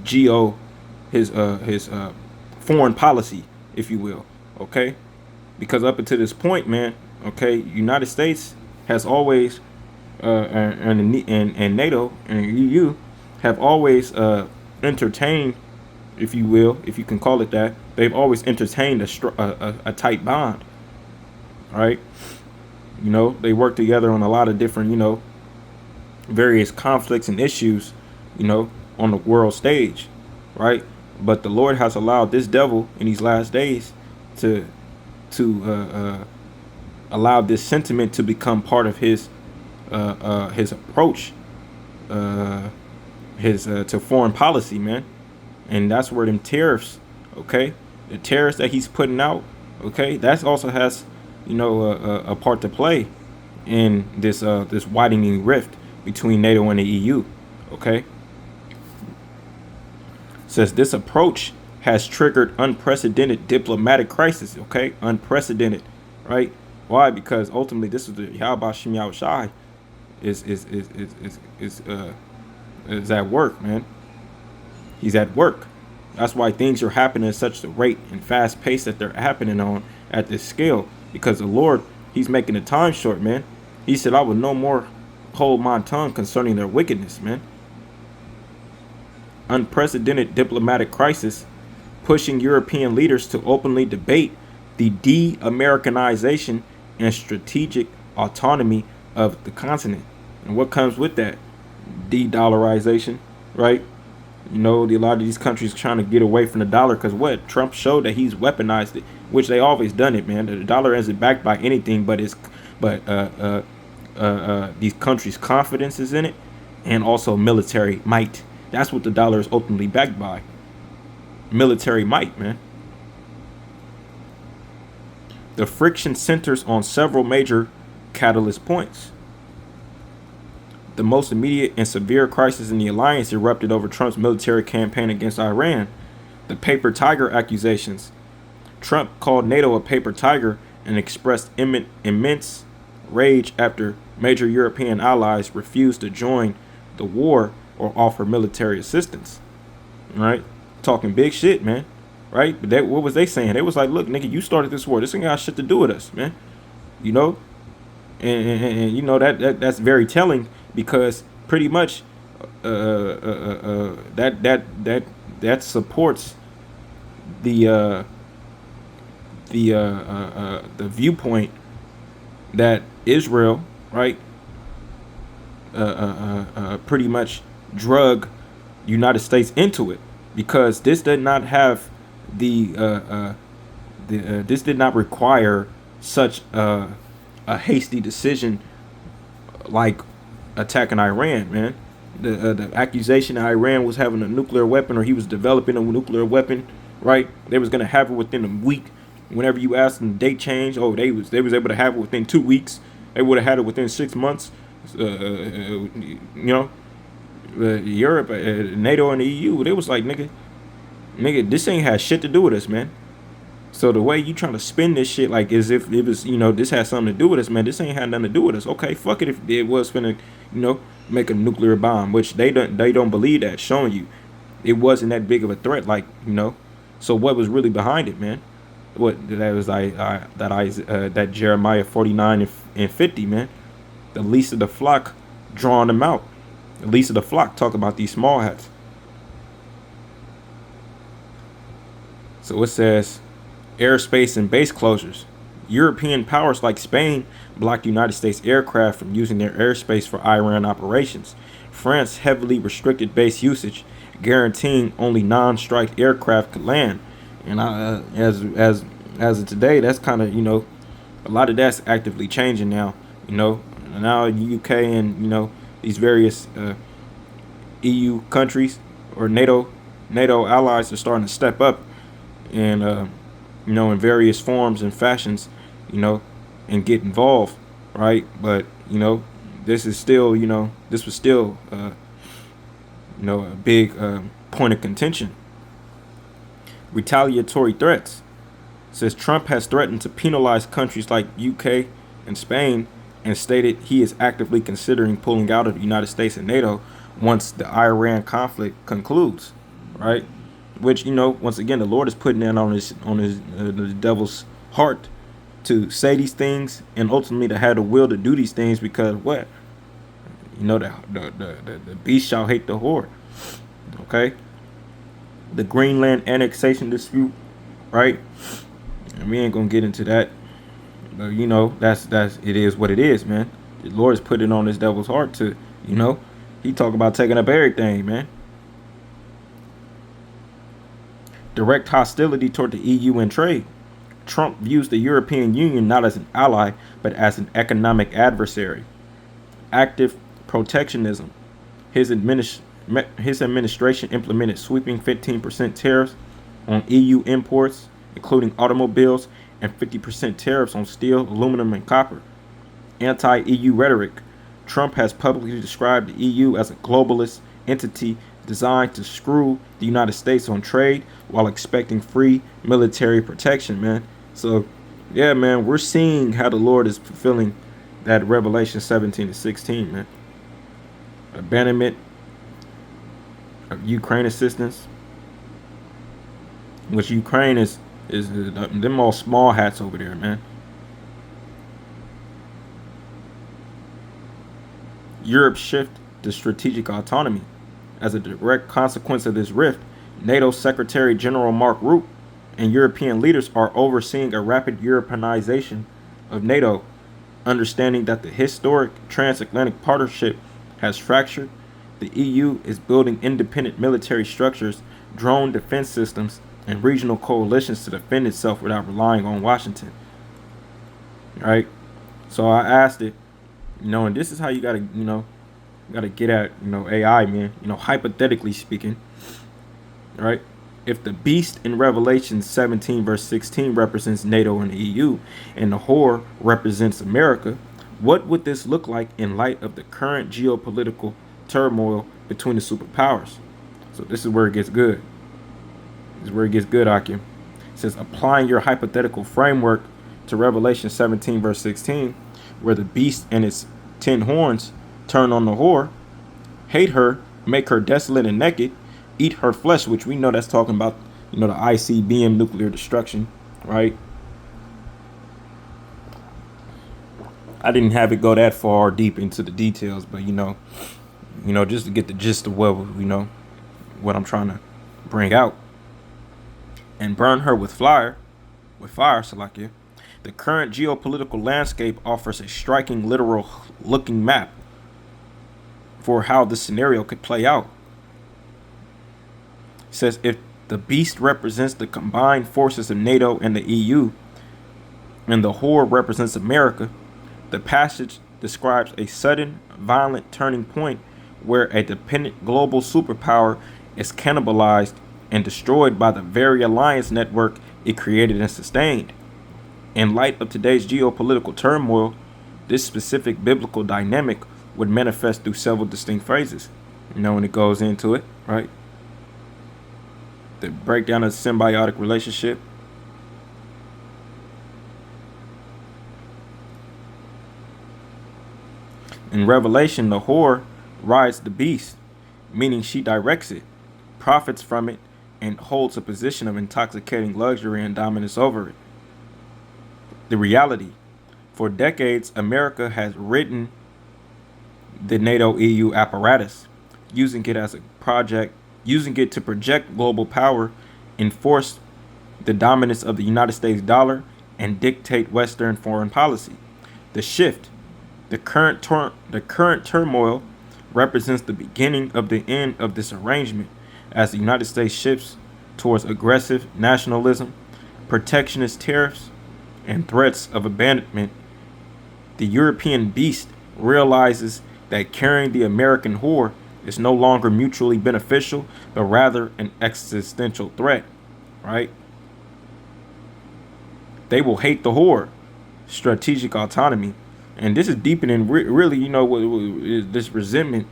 geo, his foreign policy, if you will, okay? Because up until this point, man, okay, United States has always and NATO and EU have always entertained, if you will, if you can call it that, they've always entertained a tight bond, right? You know, they work together on a lot of different, you know, various conflicts and issues, you know, on the world stage, right? But the Lord has allowed this devil in these last days to allow this sentiment to become part of his approach, his to foreign policy, man. And that's where them tariffs, okay, the tariffs that he's putting out, okay, that's also has, you know, a part to play in this this widening rift between NATO and the EU, okay. Says this approach has triggered unprecedented diplomatic crisis, okay, unprecedented, right? Why? Because ultimately this is the Yahweh Shem Yahweh Shai is at work, man. He's at work. That's why things are happening at such a rate and fast pace that they're happening on at this scale. Because the Lord, he's making the time short, man. He said, I will no more hold my tongue concerning their wickedness, man. Unprecedented diplomatic crisis pushing European leaders to openly debate the de-Americanization and strategic autonomy of the continent. And what comes with that? De-dollarization, right? You know, a lot of these countries trying to get away from the dollar because what? Trump showed that he's weaponized it, which they always done it, man. The dollar isn't backed by anything but these countries' confidence is in it, and also military might. That's what the dollar is ultimately backed by. Military might, man. The friction centers on several major catalyst points. The most immediate and severe crisis in the alliance erupted over Trump's military campaign against Iran. The paper tiger accusations. Trump called NATO a paper tiger and expressed immense rage after major European allies refused to join the war or offer military assistance. Right? Talking big shit, man. Right? But what was they saying? They was like, look, nigga, you started this war. This ain't got shit to do with us, man. You know? And you know, that's very telling. Because pretty much that supports the viewpoint that Israel, right, pretty much drug United States into it, because this did not have this did not require such a hasty decision like attacking Iran, man. The accusation that Iran was having a nuclear weapon, or he was developing a nuclear weapon, right? They was gonna have it within a week. Whenever you asked them date change, oh, they was able to have it within 2 weeks. They would have had it within 6 months. You know, Europe, NATO, and the EU, they was like, nigga, this ain't had shit to do with us, man. So the way you trying to spin this shit like as if it was, you know, this has something to do with us, man. This ain't had nothing to do with us. Okay, fuck it if it was finna, you know, make a nuclear bomb, which they don't believe that, showing you it wasn't that big of a threat, like, you know. So what was really behind it, man? What that was that Jeremiah 49 and 50, man. The least of the flock drawing them out. The least of the flock talk about these small hats. So it says airspace and base closures. European powers like Spain blocked United States aircraft from using their airspace for Iran operations. France heavily restricted base usage, guaranteeing only non-strike aircraft could land. And as of today, that's kind of, you know, a lot of that's actively changing now. You know, now UK and, you know, these various EU countries or NATO allies are starting to step up and you know, in various forms and fashions, you know, and get involved, right? But, you know, this is still, you know, this was still, you know, a big point of contention. Retaliatory threats. Says Trump has threatened to penalize countries like UK and Spain and stated he is actively considering pulling out of the United States and NATO once the Iran conflict concludes, right? Which, once again, the Lord is putting that on his the devil's heart to say these things and ultimately to have the will to do these things, because what? The beast shall hate the whore. Okay? The Greenland annexation dispute, right? And we ain't gonna get into that. But that's it is what it is, man. The Lord is putting it on this devil's heart to, he talk about taking up everything, man. Direct hostility toward the EU and trade. Trump views the European Union not as an ally, but as an economic adversary. Active protectionism. His administration implemented sweeping 15% tariffs on EU imports, including automobiles, and 50% tariffs on steel, aluminum, and copper. Anti-EU rhetoric. Trump has publicly described the EU as a globalist entity designed to screw the United States on trade while expecting free military protection, man. So, yeah, man, we're seeing how the Lord is fulfilling that Revelation 17-16, man. Abandonment of Ukraine assistance, which Ukraine is them all small hats over there, man. Europe's shift to strategic autonomy. As a direct consequence of this rift, NATO Secretary General Mark Rutte and European leaders are overseeing a rapid Europeanization of NATO, understanding that the historic transatlantic partnership has fractured. The EU is building independent military structures, drone defense systems, and regional coalitions to defend itself without relying on Washington. Right? So I asked it, and this is how you gotta get at, AI, man. Hypothetically speaking, right? If the beast in Revelation 17 verse 16 represents NATO and the EU, and the whore represents America, what would this look like in light of the current geopolitical turmoil between the superpowers? So this is where it gets good. This is where it gets good, Akim. It says, applying your hypothetical framework to Revelation 17 verse 16, where the beast and its 10 horns turn on the whore, hate her, make her desolate and naked, eat her flesh, which we know that's talking about, the ICBM nuclear destruction, right? I didn't have it go that far deep into the details, but just to get the gist of what I'm trying to bring out. And burn her with fire, Salakia. The current geopolitical landscape offers a striking literal looking map for how this scenario could play out. It says, if the beast represents the combined forces of NATO and the EU, and the whore represents America, the passage describes a sudden, violent turning point where a dependent global superpower is cannibalized and destroyed by the very alliance network it created and sustained. In light of today's geopolitical turmoil, this specific biblical dynamic would manifest through several distinct phases. When it goes into it, right? The breakdown of the symbiotic relationship. In Revelation, the whore rides the beast, meaning she directs it, profits from it, and holds a position of intoxicating luxury and dominance over it. The reality. For decades, America has ridden the NATO EU apparatus, using it to project global power, enforce the dominance of the United States dollar, and dictate Western foreign policy. The shift, the current turmoil, represents the beginning of the end of this arrangement, as the United States shifts towards aggressive nationalism, protectionist tariffs, and threats of abandonment. The European beast realizes that carrying the American whore is no longer mutually beneficial, but rather an existential threat, right? They will hate the whore, strategic autonomy. And this is deepening really, what this resentment,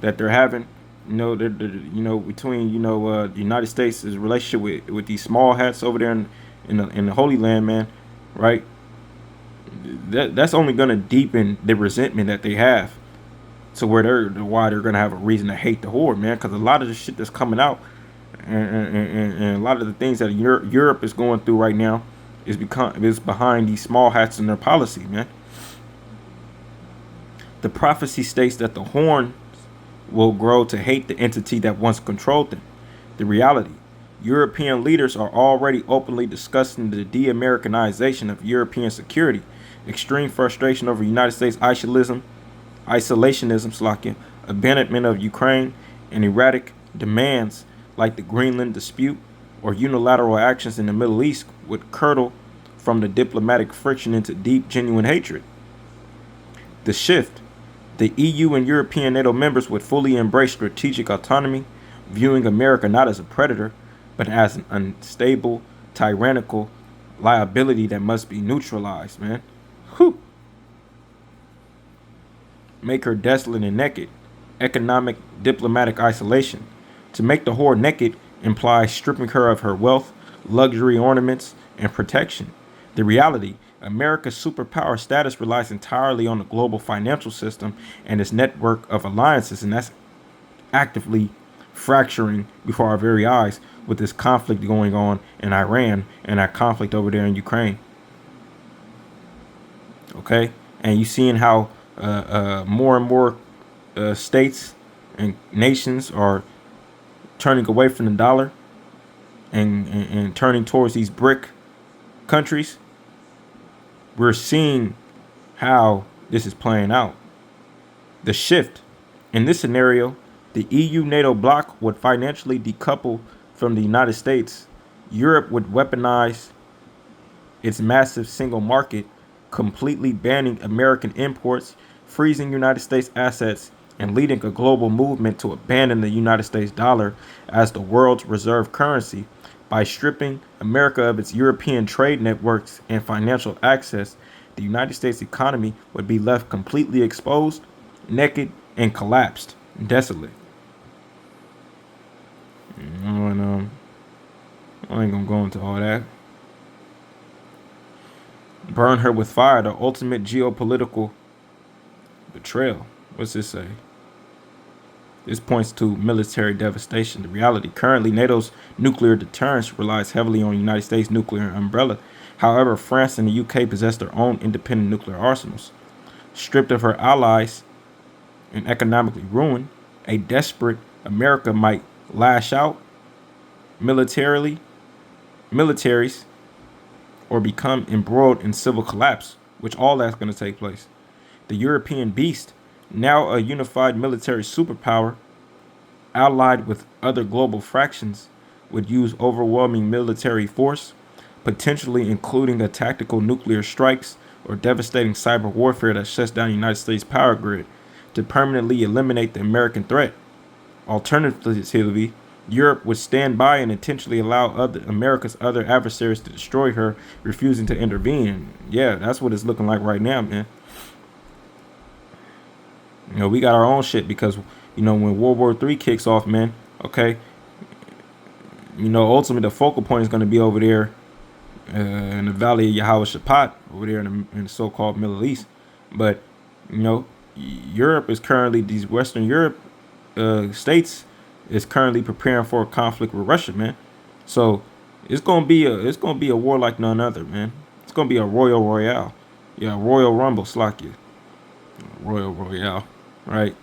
that they're having, between, the United States' relationship with these small hats over there in the Holy Land, man, right? that's only going to deepen the resentment that they have, to where why they're going to have a reason to hate the horde, man. Because a lot of the shit that's coming out, and a lot of the things that Europe is going through right now is behind these small hats and their policy, man. The prophecy states that the horns will grow to hate the entity that once controlled them. The reality: European leaders are already openly discussing the de-Americanization of European security, extreme frustration over United States isolationism, abandonment of Ukraine, and erratic demands like the Greenland dispute or unilateral actions in the Middle East would curdle from the diplomatic friction into deep, genuine hatred. The shift: the EU and European NATO members would fully embrace strategic autonomy, viewing America not as a predator, but as an unstable, tyrannical liability that must be neutralized, man. Whew. Make her desolate and naked. Economic, diplomatic isolation. To make the whore naked implies stripping her of her wealth, luxury ornaments, and protection. The reality: America's superpower status relies entirely on the global financial system and its network of alliances, and that's actively fracturing before our very eyes with this conflict going on in Iran and that conflict over there in Ukraine. Okay? And you seeing how more and more states and nations are turning away from the dollar and turning towards these BRIC countries. We're seeing how this is playing out. The shift: in this scenario, the EU-NATO bloc would financially decouple from the United States. Europe would weaponize its massive single market, completely banning American imports, freezing United States assets, and leading a global movement to abandon the United States dollar as the world's reserve currency. By stripping America of its European trade networks and financial access, the United States economy would be left completely exposed, naked, and collapsed, desolate. And, I ain't gonna go into all that. Burn her with fire, the ultimate geopolitical betrayal. What's this say? This points to military devastation. The reality: currently, NATO's nuclear deterrence relies heavily on the United States' nuclear umbrella. However, France and the UK possess their own independent nuclear arsenals. Stripped of her allies and economically ruined, a desperate America might lash out militaries, or become embroiled in civil collapse, which all that's going to take place. The European beast, now a unified military superpower, allied with other global fractions, would use overwhelming military force, potentially including a tactical nuclear strikes or devastating cyber warfare that shuts down the United States power grid, to permanently eliminate the American threat. Alternatively, Europe would stand by and intentionally allow America's other adversaries to destroy her, refusing to intervene. Yeah, that's what it's looking like right now, man. You know, we got our own shit because, you know, when World War III kicks off, man, okay, you know, ultimately the focal point is going to be over there in the Valley of Yahweh Shaphat, over there in the so-called Middle East. But, you know, Europe is currently, these Western Europe states is currently preparing for a conflict with Russia, man. So it's gonna be a war like none other, man. It's gonna be a Royal Royale. Yeah, Royal Rumble, Slakia. Royal Royale, right?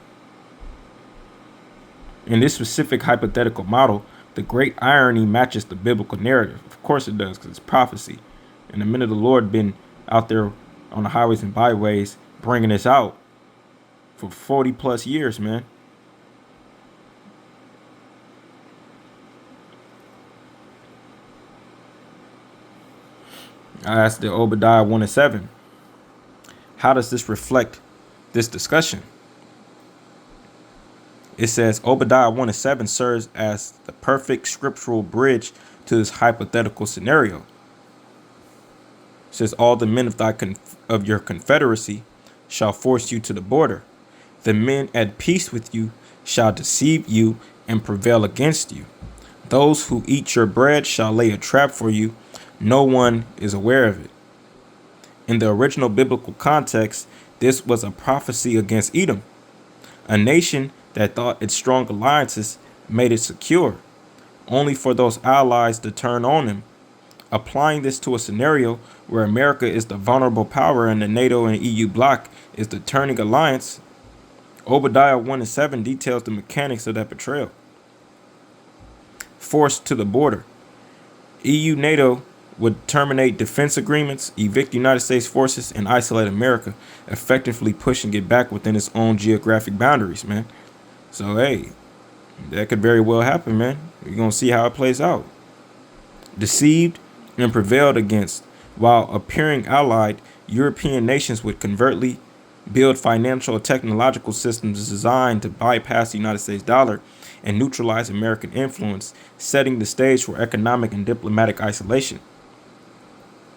In this specific hypothetical model, the great irony matches the biblical narrative. Of course it does, because it's prophecy. And the men of the Lord been out there on the highways and byways bringing this out for 40 plus years, man. I asked the Obadiah 1:7. How does this reflect this discussion? It says Obadiah 1:7 serves as the perfect scriptural bridge to this hypothetical scenario. It says all the men of your confederacy shall force you to the border. The men at peace with you shall deceive you and prevail against you. Those who eat your bread shall lay a trap for you. No one is aware of it. In the original biblical context, this was a prophecy against Edom, a nation that thought its strong alliances made it secure, only for those allies to turn on him. Applying this to a scenario where America is the vulnerable power and the NATO and EU bloc is the turning alliance, Obadiah 1:7 details the mechanics of that betrayal. Forced to the border. EU NATO would terminate defense agreements, evict United States forces, and isolate America, effectively pushing it back within its own geographic boundaries, man. So, hey, that could very well happen, man. We're going to see how it plays out. Deceived and prevailed against, while appearing allied, European nations would covertly build financial and technological systems designed to bypass the United States dollar and neutralize American influence, setting the stage for economic and diplomatic isolation.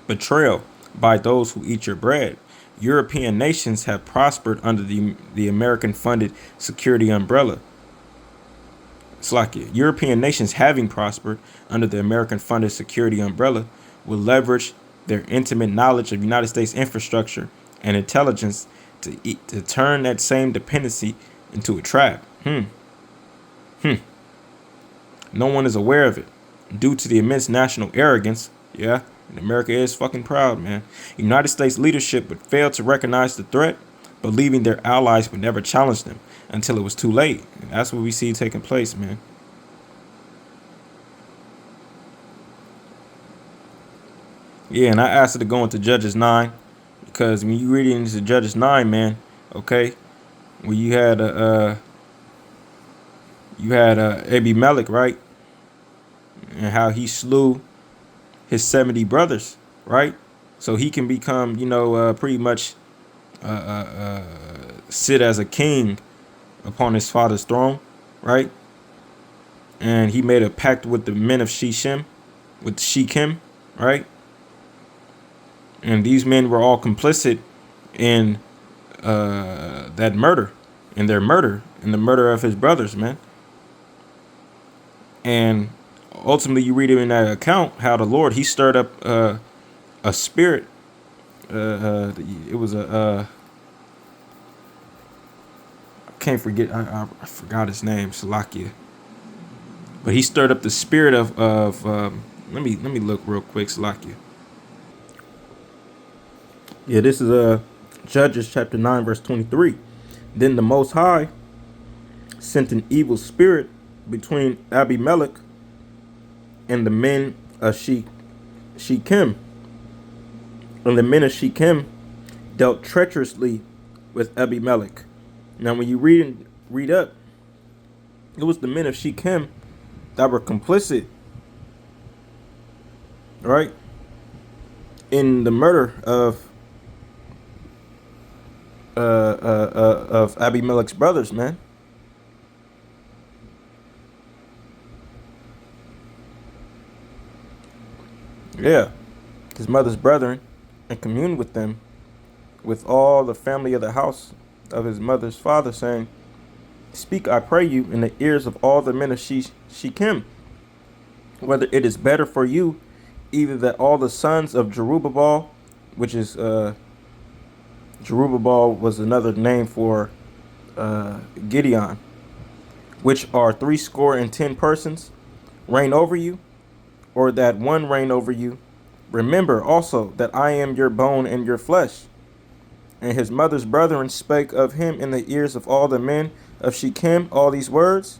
Betrayal by those who eat your bread. European nations have prospered under the American-funded security umbrella. European nations having prospered under the American-funded security umbrella will leverage their intimate knowledge of United States infrastructure and intelligence to turn that same dependency into a trap. No one is aware of it due to the immense national arrogance. Yeah, and America is fucking proud, man. United States leadership would fail to recognize the threat, believing their allies would never challenge them until it was too late. And that's what we see taking place, man. Yeah, and I asked it to go into Judges 9 because when you read into Judges 9, man, okay, where you had Abimelech, right, and how he slew his 70 brothers, right, so he can become, pretty much sit as a king upon his father's throne, right? And he made a pact with the men of Shechem, right? And these men were all complicit in that murder, in the murder of his brothers, man. And ultimately, you read it in that account how the Lord, he stirred up a spirit. It was I can't forget. I forgot his name, Salakia. But he stirred up the spirit of let me look real quick, Salakia. Yeah, this is Judges chapter 9, verse 23. Then the Most High sent an evil spirit between Abimelech and the men of Shechem. And the men of Shechem dealt treacherously with Abimelech. Now, when you read up, it was the men of Shechem that were complicit, right, in the murder of Abimelech's brothers, man. Yeah, his mother's brethren, and communed with them, with all the family of the house of his mother's father, saying, "Speak, I pray you, in the ears of all the men of Shechem, whether it is better for you, either that all the sons of Jerubbaal," which is Jerubbaal was another name for Gideon, "which are 70 persons, reign over you, or that one reign over you. Remember also that I am your bone and your flesh." And his mother's brethren spake of him in the ears of all the men of Shechem all these words,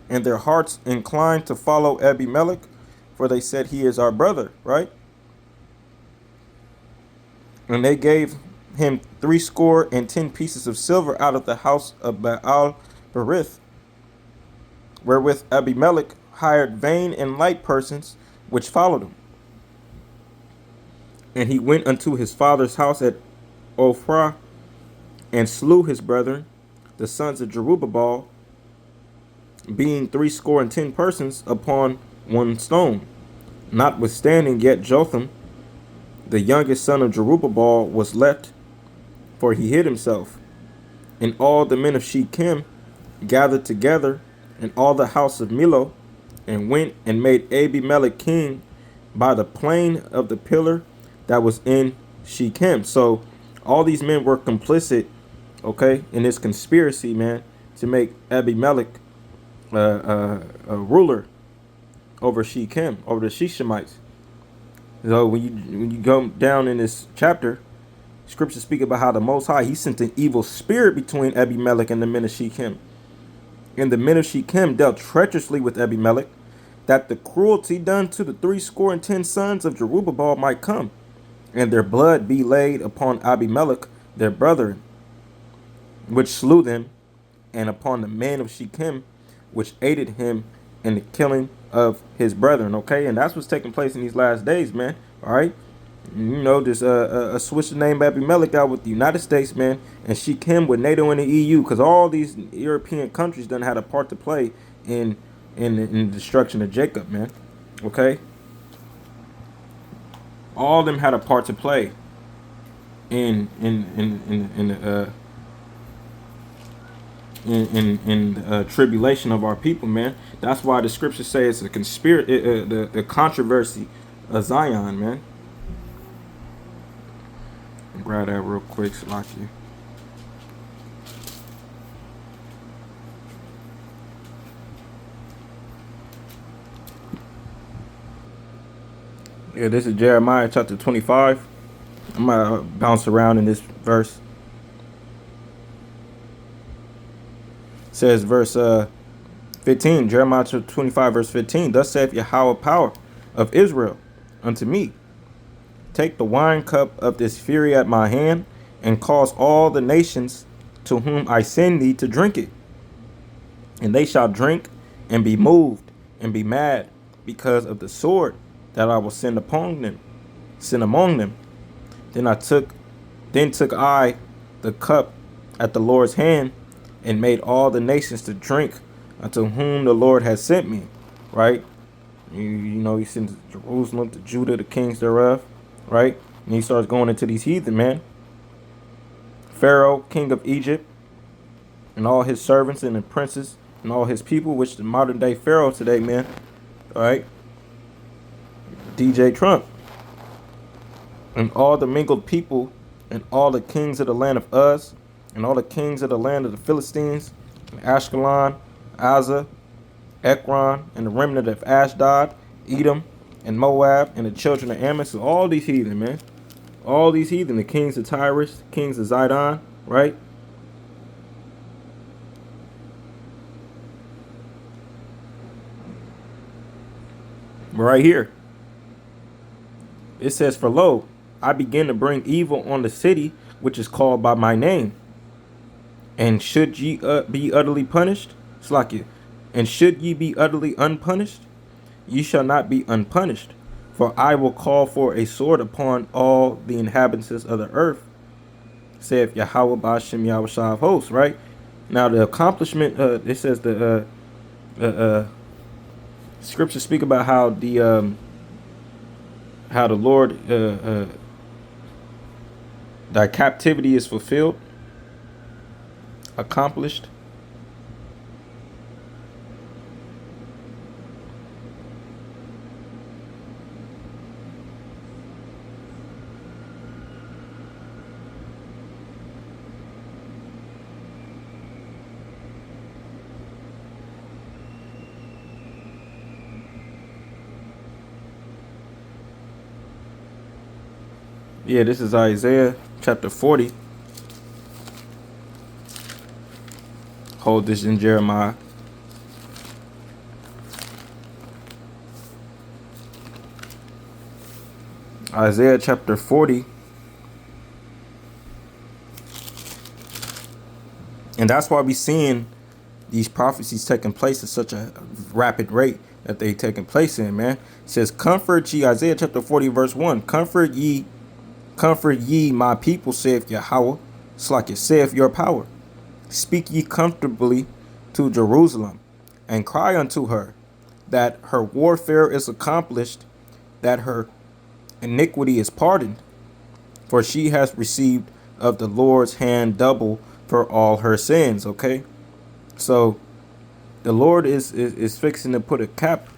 and their hearts inclined to follow Abimelech, for they said, "He is our brother," right? And they gave him 70 pieces of silver out of the house of Baal Berith, wherewith Abimelech hired vain and light persons, which followed him. And he went unto his father's house at Ophrah, and slew his brethren, the sons of Jerubbaal, being 70 persons upon one stone. Notwithstanding, yet Jotham, the youngest son of Jerubbaal, was left, for he hid himself. And all the men of Shechem gathered together, and all the house of Milo, and went and made Abimelech king by the plain of the pillar that was in Shechem. So all these men were complicit, okay, in this conspiracy, man, to make Abimelech a ruler over Shechem, over the Shechemites. So when you go down in this chapter, scriptures speak about how the Most High, he sent an evil spirit between Abimelech and the men of Shechem. And the men of Shechem dealt treacherously with Abimelech, that the cruelty done to the 70 sons of Jerubbaal might come, and their blood be laid upon Abimelech, their brethren, which slew them, and upon the men of Shechem, which aided him in the killing of his brethren. Okay, and that's what's taking place in these last days, man. All right, you know, this a Swisher named Abimelech out with the United States, man, and Shechem with NATO and the EU, because all these European countries done had a part to play in the destruction of Jacob, man. Okay, all of them had a part to play in tribulation of our people, man. That's why the scriptures say it's a conspiracy, the controversy of Zion, man. Grab that real quick, Salaki. Yeah, this is Jeremiah chapter 25. I'm gonna bounce around in this verse. It says verse 15, Jeremiah 25 verse 15. Thus saith Yahweh power of Israel unto me, take the wine cup of this fury at my hand, and cause all the nations to whom I send thee to drink it. And they shall drink and be moved and be mad because of the sword that I will send among them. Then took I the cup at the Lord's hand, and made all the nations to drink unto whom the Lord has sent me. Right? You know, he sends Jerusalem, to Judah, the kings thereof. Right? And he starts going into these heathen, man. Pharaoh, king of Egypt, and all his servants and the princes and all his people, which the modern day Pharaoh today, man. All right? DJ Trump. And all the mingled people, and all the kings of the land of Uz, and all the kings of the land of the Philistines, and Ashkelon, Azza, Ekron, and the remnant of Ashdod, Edom, and Moab, and the children of Ammon. So all these heathen, man. All these heathen, the kings of Tyrus, kings of Zidon, right? Right here. It says, for lo, I begin to bring evil on the city which is called by my name. And should ye be utterly punished? Slakia. And should ye be utterly unpunished? Ye shall not be unpunished. For I will call for a sword upon all the inhabitants of the earth, saith Yahweh Ba'ashem Yahushua of hosts. Right? Now the accomplishment, it says the scriptures speak about how the Lord thy captivity is fulfilled, accomplished. Yeah, this is Isaiah chapter 40. Hold this in Jeremiah. Isaiah chapter 40. And that's why we're seeing these prophecies taking place at such a rapid rate that they taking place in, man. It says, comfort ye, Isaiah chapter 40, verse 1. Comfort ye, my people, saith Yahweh, Slakia, saith your power. Speak ye comfortably to Jerusalem, and cry unto her, that her warfare is accomplished, that her iniquity is pardoned, for she has received of the Lord's hand double for all her sins. Okay, so the Lord is fixing to put a cap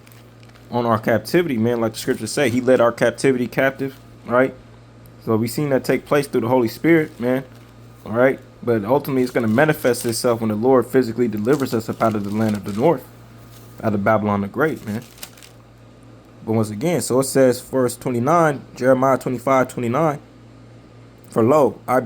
on our captivity, man. Like the scriptures say, he led our captivity captive, right? So we seen that take place through the Holy Spirit, man. All right. But ultimately, it's going to manifest itself when the Lord physically delivers us up out of the land of the north, out of Babylon the Great, man. But once again, so it says, verse 29, Jeremiah 25:29. For lo, I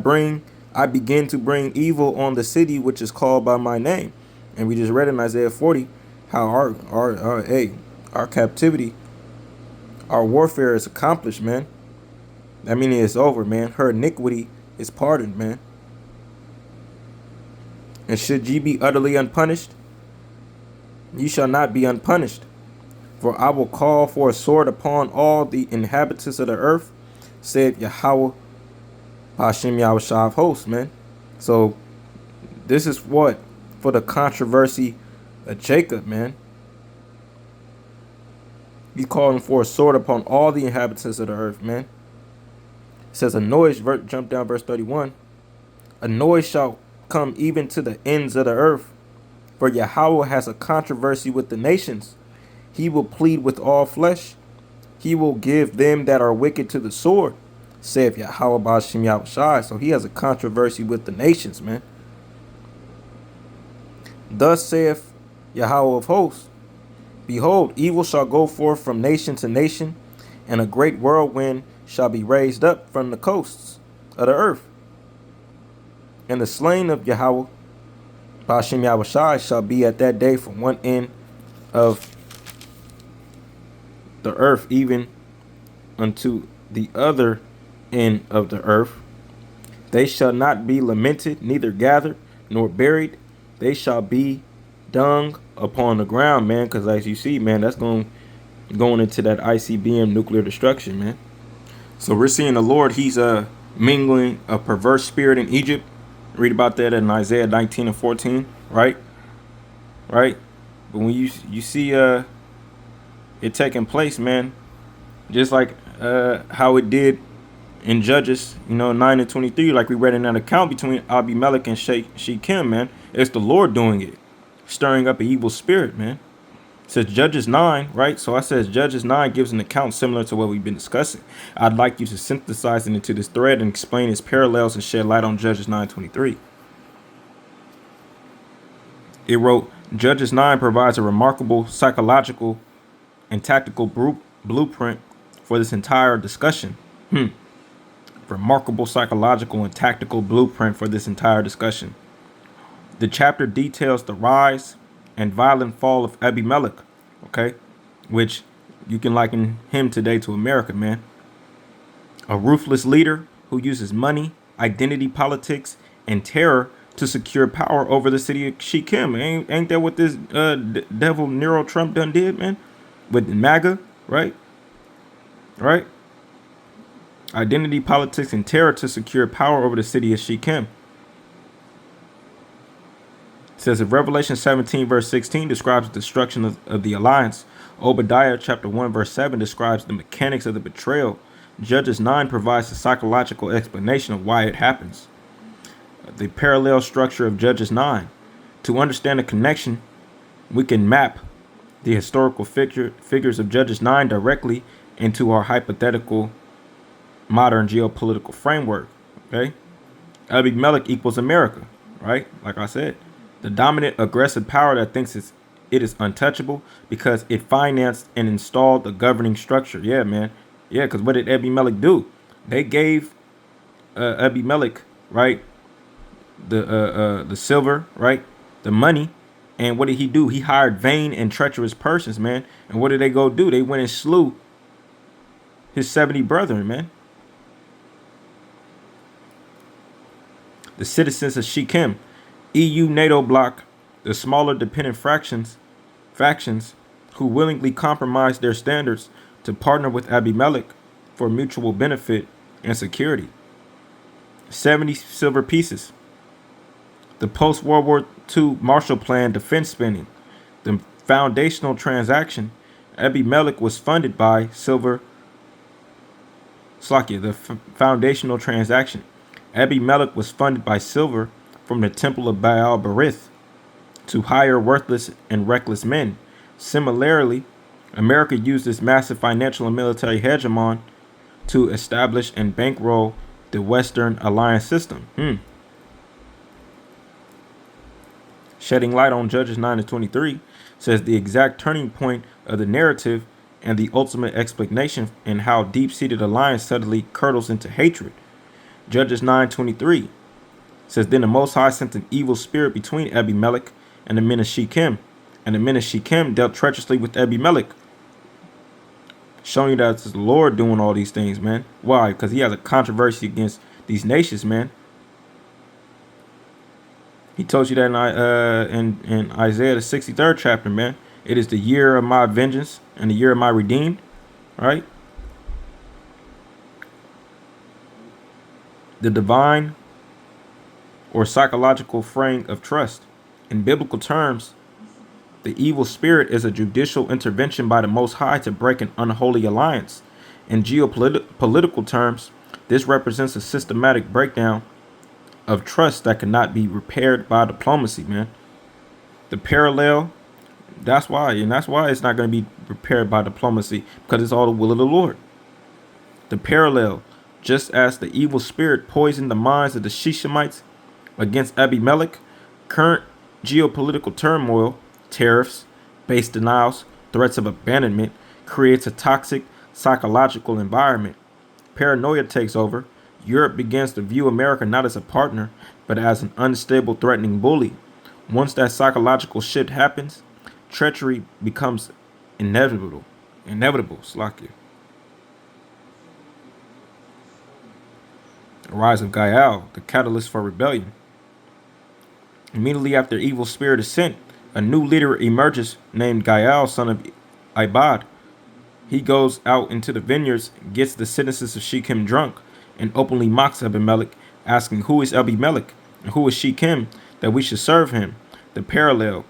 begin to bring evil on the city which is called by my name. And we just read in Isaiah 40 how our captivity, our warfare is accomplished, man. That meaning it's over, man. Her iniquity is pardoned, man. And should ye be utterly unpunished? Ye shall not be unpunished. For I will call for a sword upon all the inhabitants of the earth, said Yahweh, Hashem Yahushua of hosts, man. So this is what? For the controversy of Jacob, man. He's calling for a sword upon all the inhabitants of the earth, man. It says a noise, jump down verse 31. A noise shall come even to the ends of the earth. For Yahweh has a controversy with the nations. He will plead with all flesh. He will give them that are wicked to the sword, saith Yahweh Ba'ashem Yahushai. So he has a controversy with the nations, man. Thus saith Yahweh of hosts, behold, evil shall go forth from nation to nation, and a great whirlwind shall be raised up from the coasts of the earth. And the slain of Yahweh Ba'ashem Yahushai shall be at that day from one end of the earth even unto the other end of the earth. They shall not be lamented, neither gathered nor buried. They shall be dung upon the ground, man. Because as you see, man, that's going into that ICBM nuclear destruction, man. So we're seeing the Lord. He's mingling a perverse spirit in Egypt. Read about that in Isaiah 19 and 14, right? Right. But when you see it taking place, man, just like how it did in Judges, 9 and 23, like we read in that account between Abimelech and Shechem, man. It's the Lord doing it, stirring up an evil spirit, man. It says Judges 9, right? So I says Judges 9 gives an account similar to what we've been discussing. I'd like you to synthesize it into this thread and explain its parallels and shed light on Judges 9:23. It wrote, Judges 9 provides a remarkable psychological and tactical blueprint for this entire discussion. Remarkable psychological and tactical blueprint for this entire discussion. The chapter details the rise and violent fall of Abimelech, okay, which you can liken him today to America, man. A ruthless leader who uses money, identity politics, and terror to secure power over the city of Shechem. Ain't that what this devil Nero Trump done did, man? With MAGA, right? Right? Identity politics and terror to secure power over the city of Shechem. It says if Revelation 17 verse 16 describes the destruction of the alliance, Obadiah chapter 1 verse 7 describes the mechanics of the betrayal. Judges 9 provides a psychological explanation of why it happens. The parallel structure of Judges 9. To understand the connection, we can map the historical figures of Judges 9 directly into our hypothetical modern geopolitical framework. Okay, Abimelech equals America, right? Like I said, the dominant aggressive power that thinks it is untouchable because it financed and installed the governing structure. Yeah, man. Yeah, because what did Abimelech do? They gave Abimelech, right, the silver, right, the money. And what did he do? He hired vain and treacherous persons, man. And what did they go do? They went and slew his 70 brethren, man. The citizens of Shechem, EU NATO bloc, the smaller dependent factions who willingly compromised their standards to partner with Abimelech for mutual benefit and security. 70 silver pieces. The post-World War II Marshall Plan defense spending. The foundational transaction. Abimelech was funded by silver. The foundational transaction. Abimelech was funded by silver from the temple of Baal Berith to hire worthless and reckless men. Similarly, America used its massive financial and military hegemon to establish and bankroll the Western alliance system. Shedding light on Judges 9-23 says the exact turning point of the narrative and the ultimate explanation in how deep-seated alliance suddenly curdles into hatred. Judges 9:23 says, then the Most High sent an evil spirit between Abimelech and the men of Shechem, and the men of Shechem dealt treacherously with Abimelech. Showing you that it's the Lord doing all these things, man. Why? Because he has a controversy against these nations, man. He told you that in Isaiah the 63rd chapter, man. It is the year of my vengeance and the year of my redeemed, right? The divine or psychological frame of trust. In biblical terms, the evil spirit is a judicial intervention by the Most High to break an unholy alliance. In geopolitical terms, this represents a systematic breakdown of trust that cannot be repaired by diplomacy, man. The parallel, that's why it's not going to be repaired by diplomacy, because it's all the will of the Lord. The parallel, just as the evil spirit poisoned the minds of the Shechemites against Abimelech, current geopolitical turmoil, tariffs, base denials, threats of abandonment, creates a toxic psychological environment. Paranoia takes over. Europe begins to view America not as a partner, but as an unstable, threatening bully. Once that psychological shift happens, treachery becomes inevitable. Slack you. The rise of Gael, the catalyst for rebellion. Immediately after evil spirit is sent, a new leader emerges named Gael, son of Ibad. He goes out into the vineyards, gets the citizens of Shechem drunk, and openly mocks Abimelech, asking, who is Abimelech and who is Shechem that we should serve him? The parallel.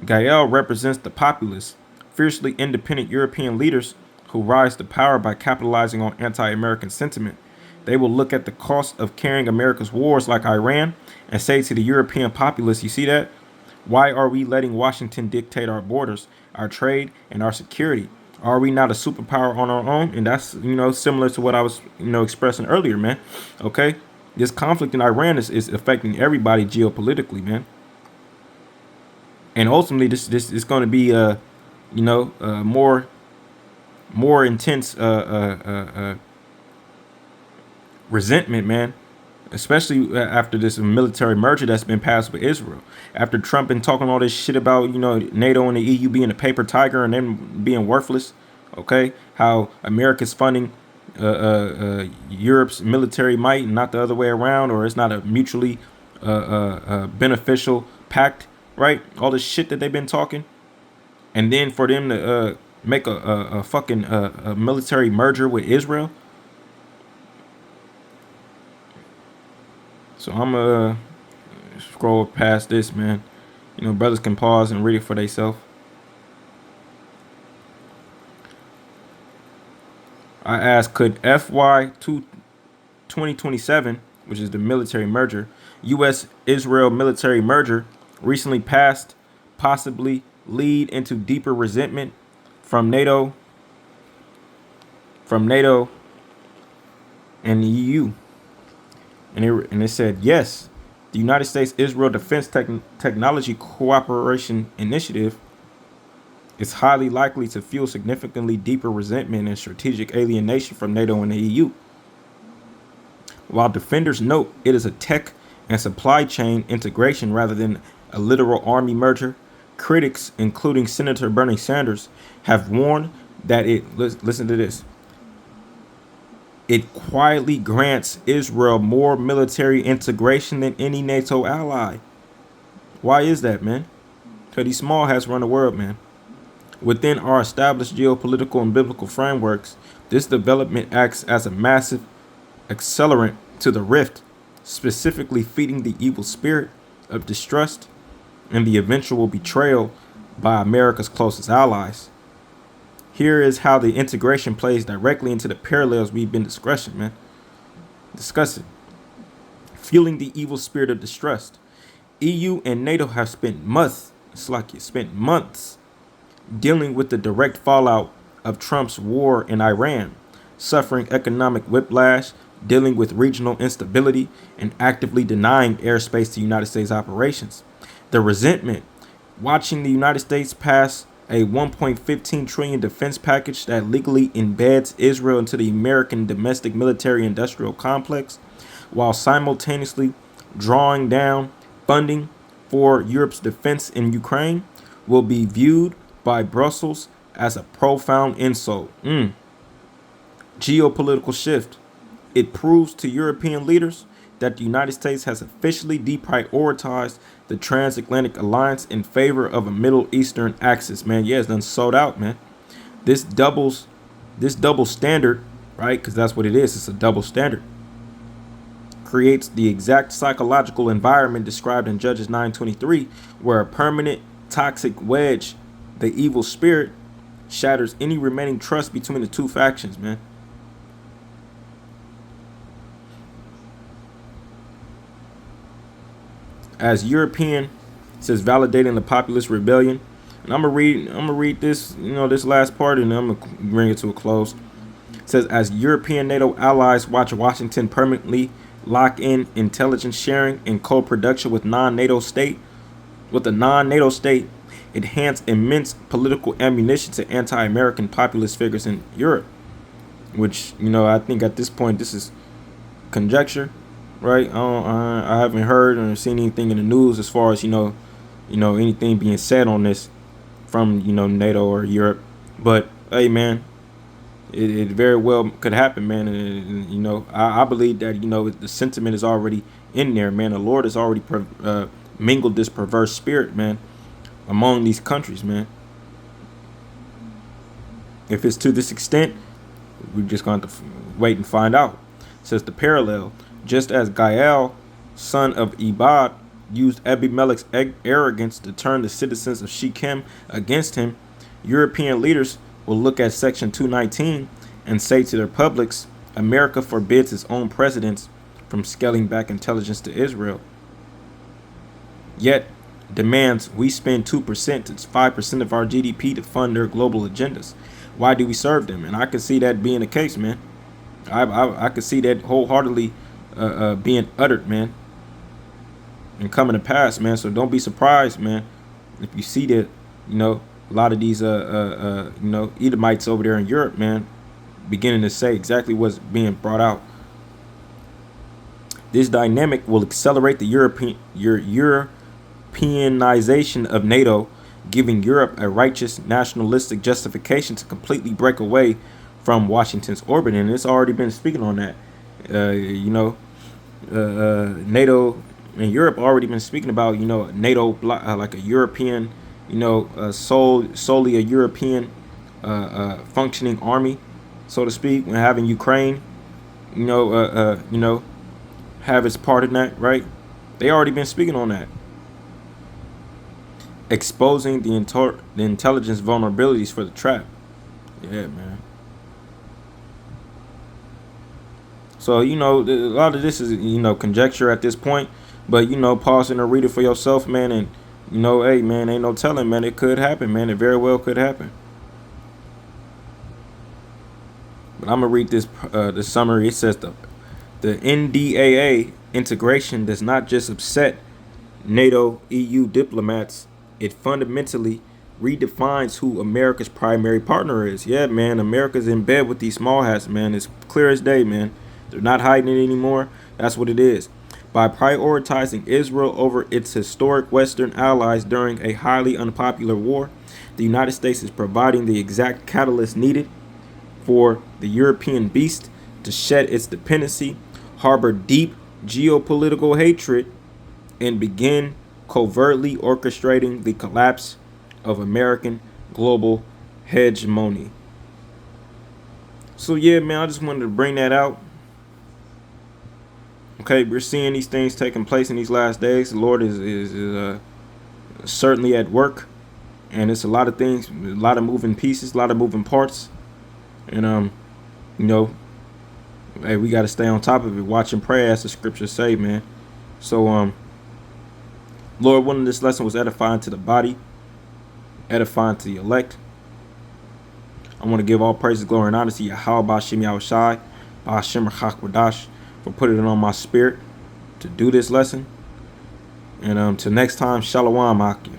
Gael represents the populace, fiercely independent European leaders who rise to power by capitalizing on anti-American sentiment. They will look at the cost of carrying America's wars like Iran and say to the European populace, you see that? Why are we letting Washington dictate our borders, our trade, and our security? Are we not a superpower on our own? And that's, similar to what I was, expressing earlier, man. Okay? This conflict in Iran is affecting everybody geopolitically, man. And ultimately, this is going to be, more intense resentment, man. Especially after this military merger that's been passed with Israel. After Trump been talking all this shit about, NATO and the EU being a paper tiger and them being worthless. Okay. How America's funding Europe's military might and not the other way around, or it's not a mutually beneficial pact, right? All this shit that they've been talking. And then for them to make a fucking military merger with Israel. So I'm gonna scroll past this, man. Brothers can pause and read it for themselves. I asked, could FY2027, which is the military merger, U.S.-Israel military merger, recently passed, possibly lead into deeper resentment from NATO and the EU? And it said, yes, the United States-Israel Defense Technology Cooperation Initiative is highly likely to fuel significantly deeper resentment and strategic alienation from NATO and the EU. While defenders note it is a tech and supply chain integration rather than a literal army merger, critics, including Senator Bernie Sanders, have warned that listen to this, it quietly grants Israel more military integration than any NATO ally. Why is that, man? Because these small hats run the world, man. Within our established geopolitical and biblical frameworks, this development acts as a massive accelerant to the rift, specifically feeding the evil spirit of distrust and the eventual betrayal by America's closest allies. Here is how the integration plays directly into the parallels we've been discussing. Fueling the evil spirit of distrust. EU and NATO have spent months dealing with the direct fallout of Trump's war in Iran, suffering economic whiplash, dealing with regional instability, and actively denying airspace to United States operations. The resentment, watching the United States pass a 1.15 trillion defense package that legally embeds Israel into the American domestic military industrial complex, while simultaneously drawing down funding for Europe's defense in Ukraine, will be viewed by Brussels as a profound insult. Geopolitical shift. It proves to European leaders that the United States has officially deprioritized the transatlantic alliance in favor of a Middle Eastern axis. Man, yeah, it's done sold out, man. This double standard, right? Because that's what it is. It's a double standard. Creates the exact psychological environment described in Judges 9:23, where a permanent toxic wedge, the evil spirit, shatters any remaining trust between the two factions, man. As European, says validating the populist rebellion. And I'm gonna read this, this last part, and I'm gonna bring it to a close. It says, as European NATO allies watch Washington permanently lock in intelligence sharing and co-production with a non-NATO state, it hands immense political ammunition to anti-American populist figures in Europe. Which, I think at this point this is conjecture, right? I haven't heard or seen anything in the news as far as anything being said on this from NATO or Europe. But hey, man, it very well could happen, man. And I believe that the sentiment is already in there, man. The Lord has already mingled this perverse spirit, man, among these countries, man. If it's to this extent, we're just going to wait and find out. It says the parallel. Just as Gaal, son of Ebad, used Abimelech's arrogance to turn the citizens of Shechem against him, European leaders will look at Section 219 and say to their publics, America forbids its own presidents from scaling back intelligence to Israel, yet demands we spend 2% to 5% of our GDP to fund their global agendas. Why do we serve them? And I can see that being the case, man. I could see that wholeheartedly being uttered, man, and coming to pass, man. So don't be surprised, man, if you see that, a lot of these, Edomites over there in Europe, man, beginning to say exactly what's being brought out. This dynamic will accelerate the Europeanization of NATO, giving Europe a righteous nationalistic justification to completely break away from Washington's orbit. And it's already been speaking on that. NATO and Europe already been speaking about, NATO like a European, solely a European functioning army, so to speak, when having Ukraine, have its part in that, right? They already been speaking on that. Exposing the intelligence vulnerabilities for the trap. Yeah, man. So, a lot of this is, conjecture at this point. But, pause and read it for yourself, man. And, hey, man, ain't no telling, man. It could happen, man. It very well could happen. But I'm going to read this the summary. It says the NDAA integration does not just upset NATO EU diplomats. It fundamentally redefines who America's primary partner is. Yeah, man, America's in bed with these small hats, man. It's clear as day, man. They're not hiding it anymore. That's what it is. By prioritizing Israel over its historic Western allies during a highly unpopular war, the United States is providing the exact catalyst needed for the European beast to shed its dependency, harbor deep geopolitical hatred, and begin covertly orchestrating the collapse of American global hegemony. So yeah, man, I just wanted to bring that out. Okay, we're seeing these things taking place in these last days. The Lord is certainly at work, and it's a lot of things, a lot of moving pieces, a lot of moving parts, and hey, we got to stay on top of it, watch and pray, as the scriptures say, man. So Lord, one of this lesson was edifying to the body, edifying to the elect. I want to give all praises, glory, and honor to Yahweh Bashim Yahushai, Bashim Rachak for putting it on my spirit to do this lesson. And till next time, Shalom, Akim.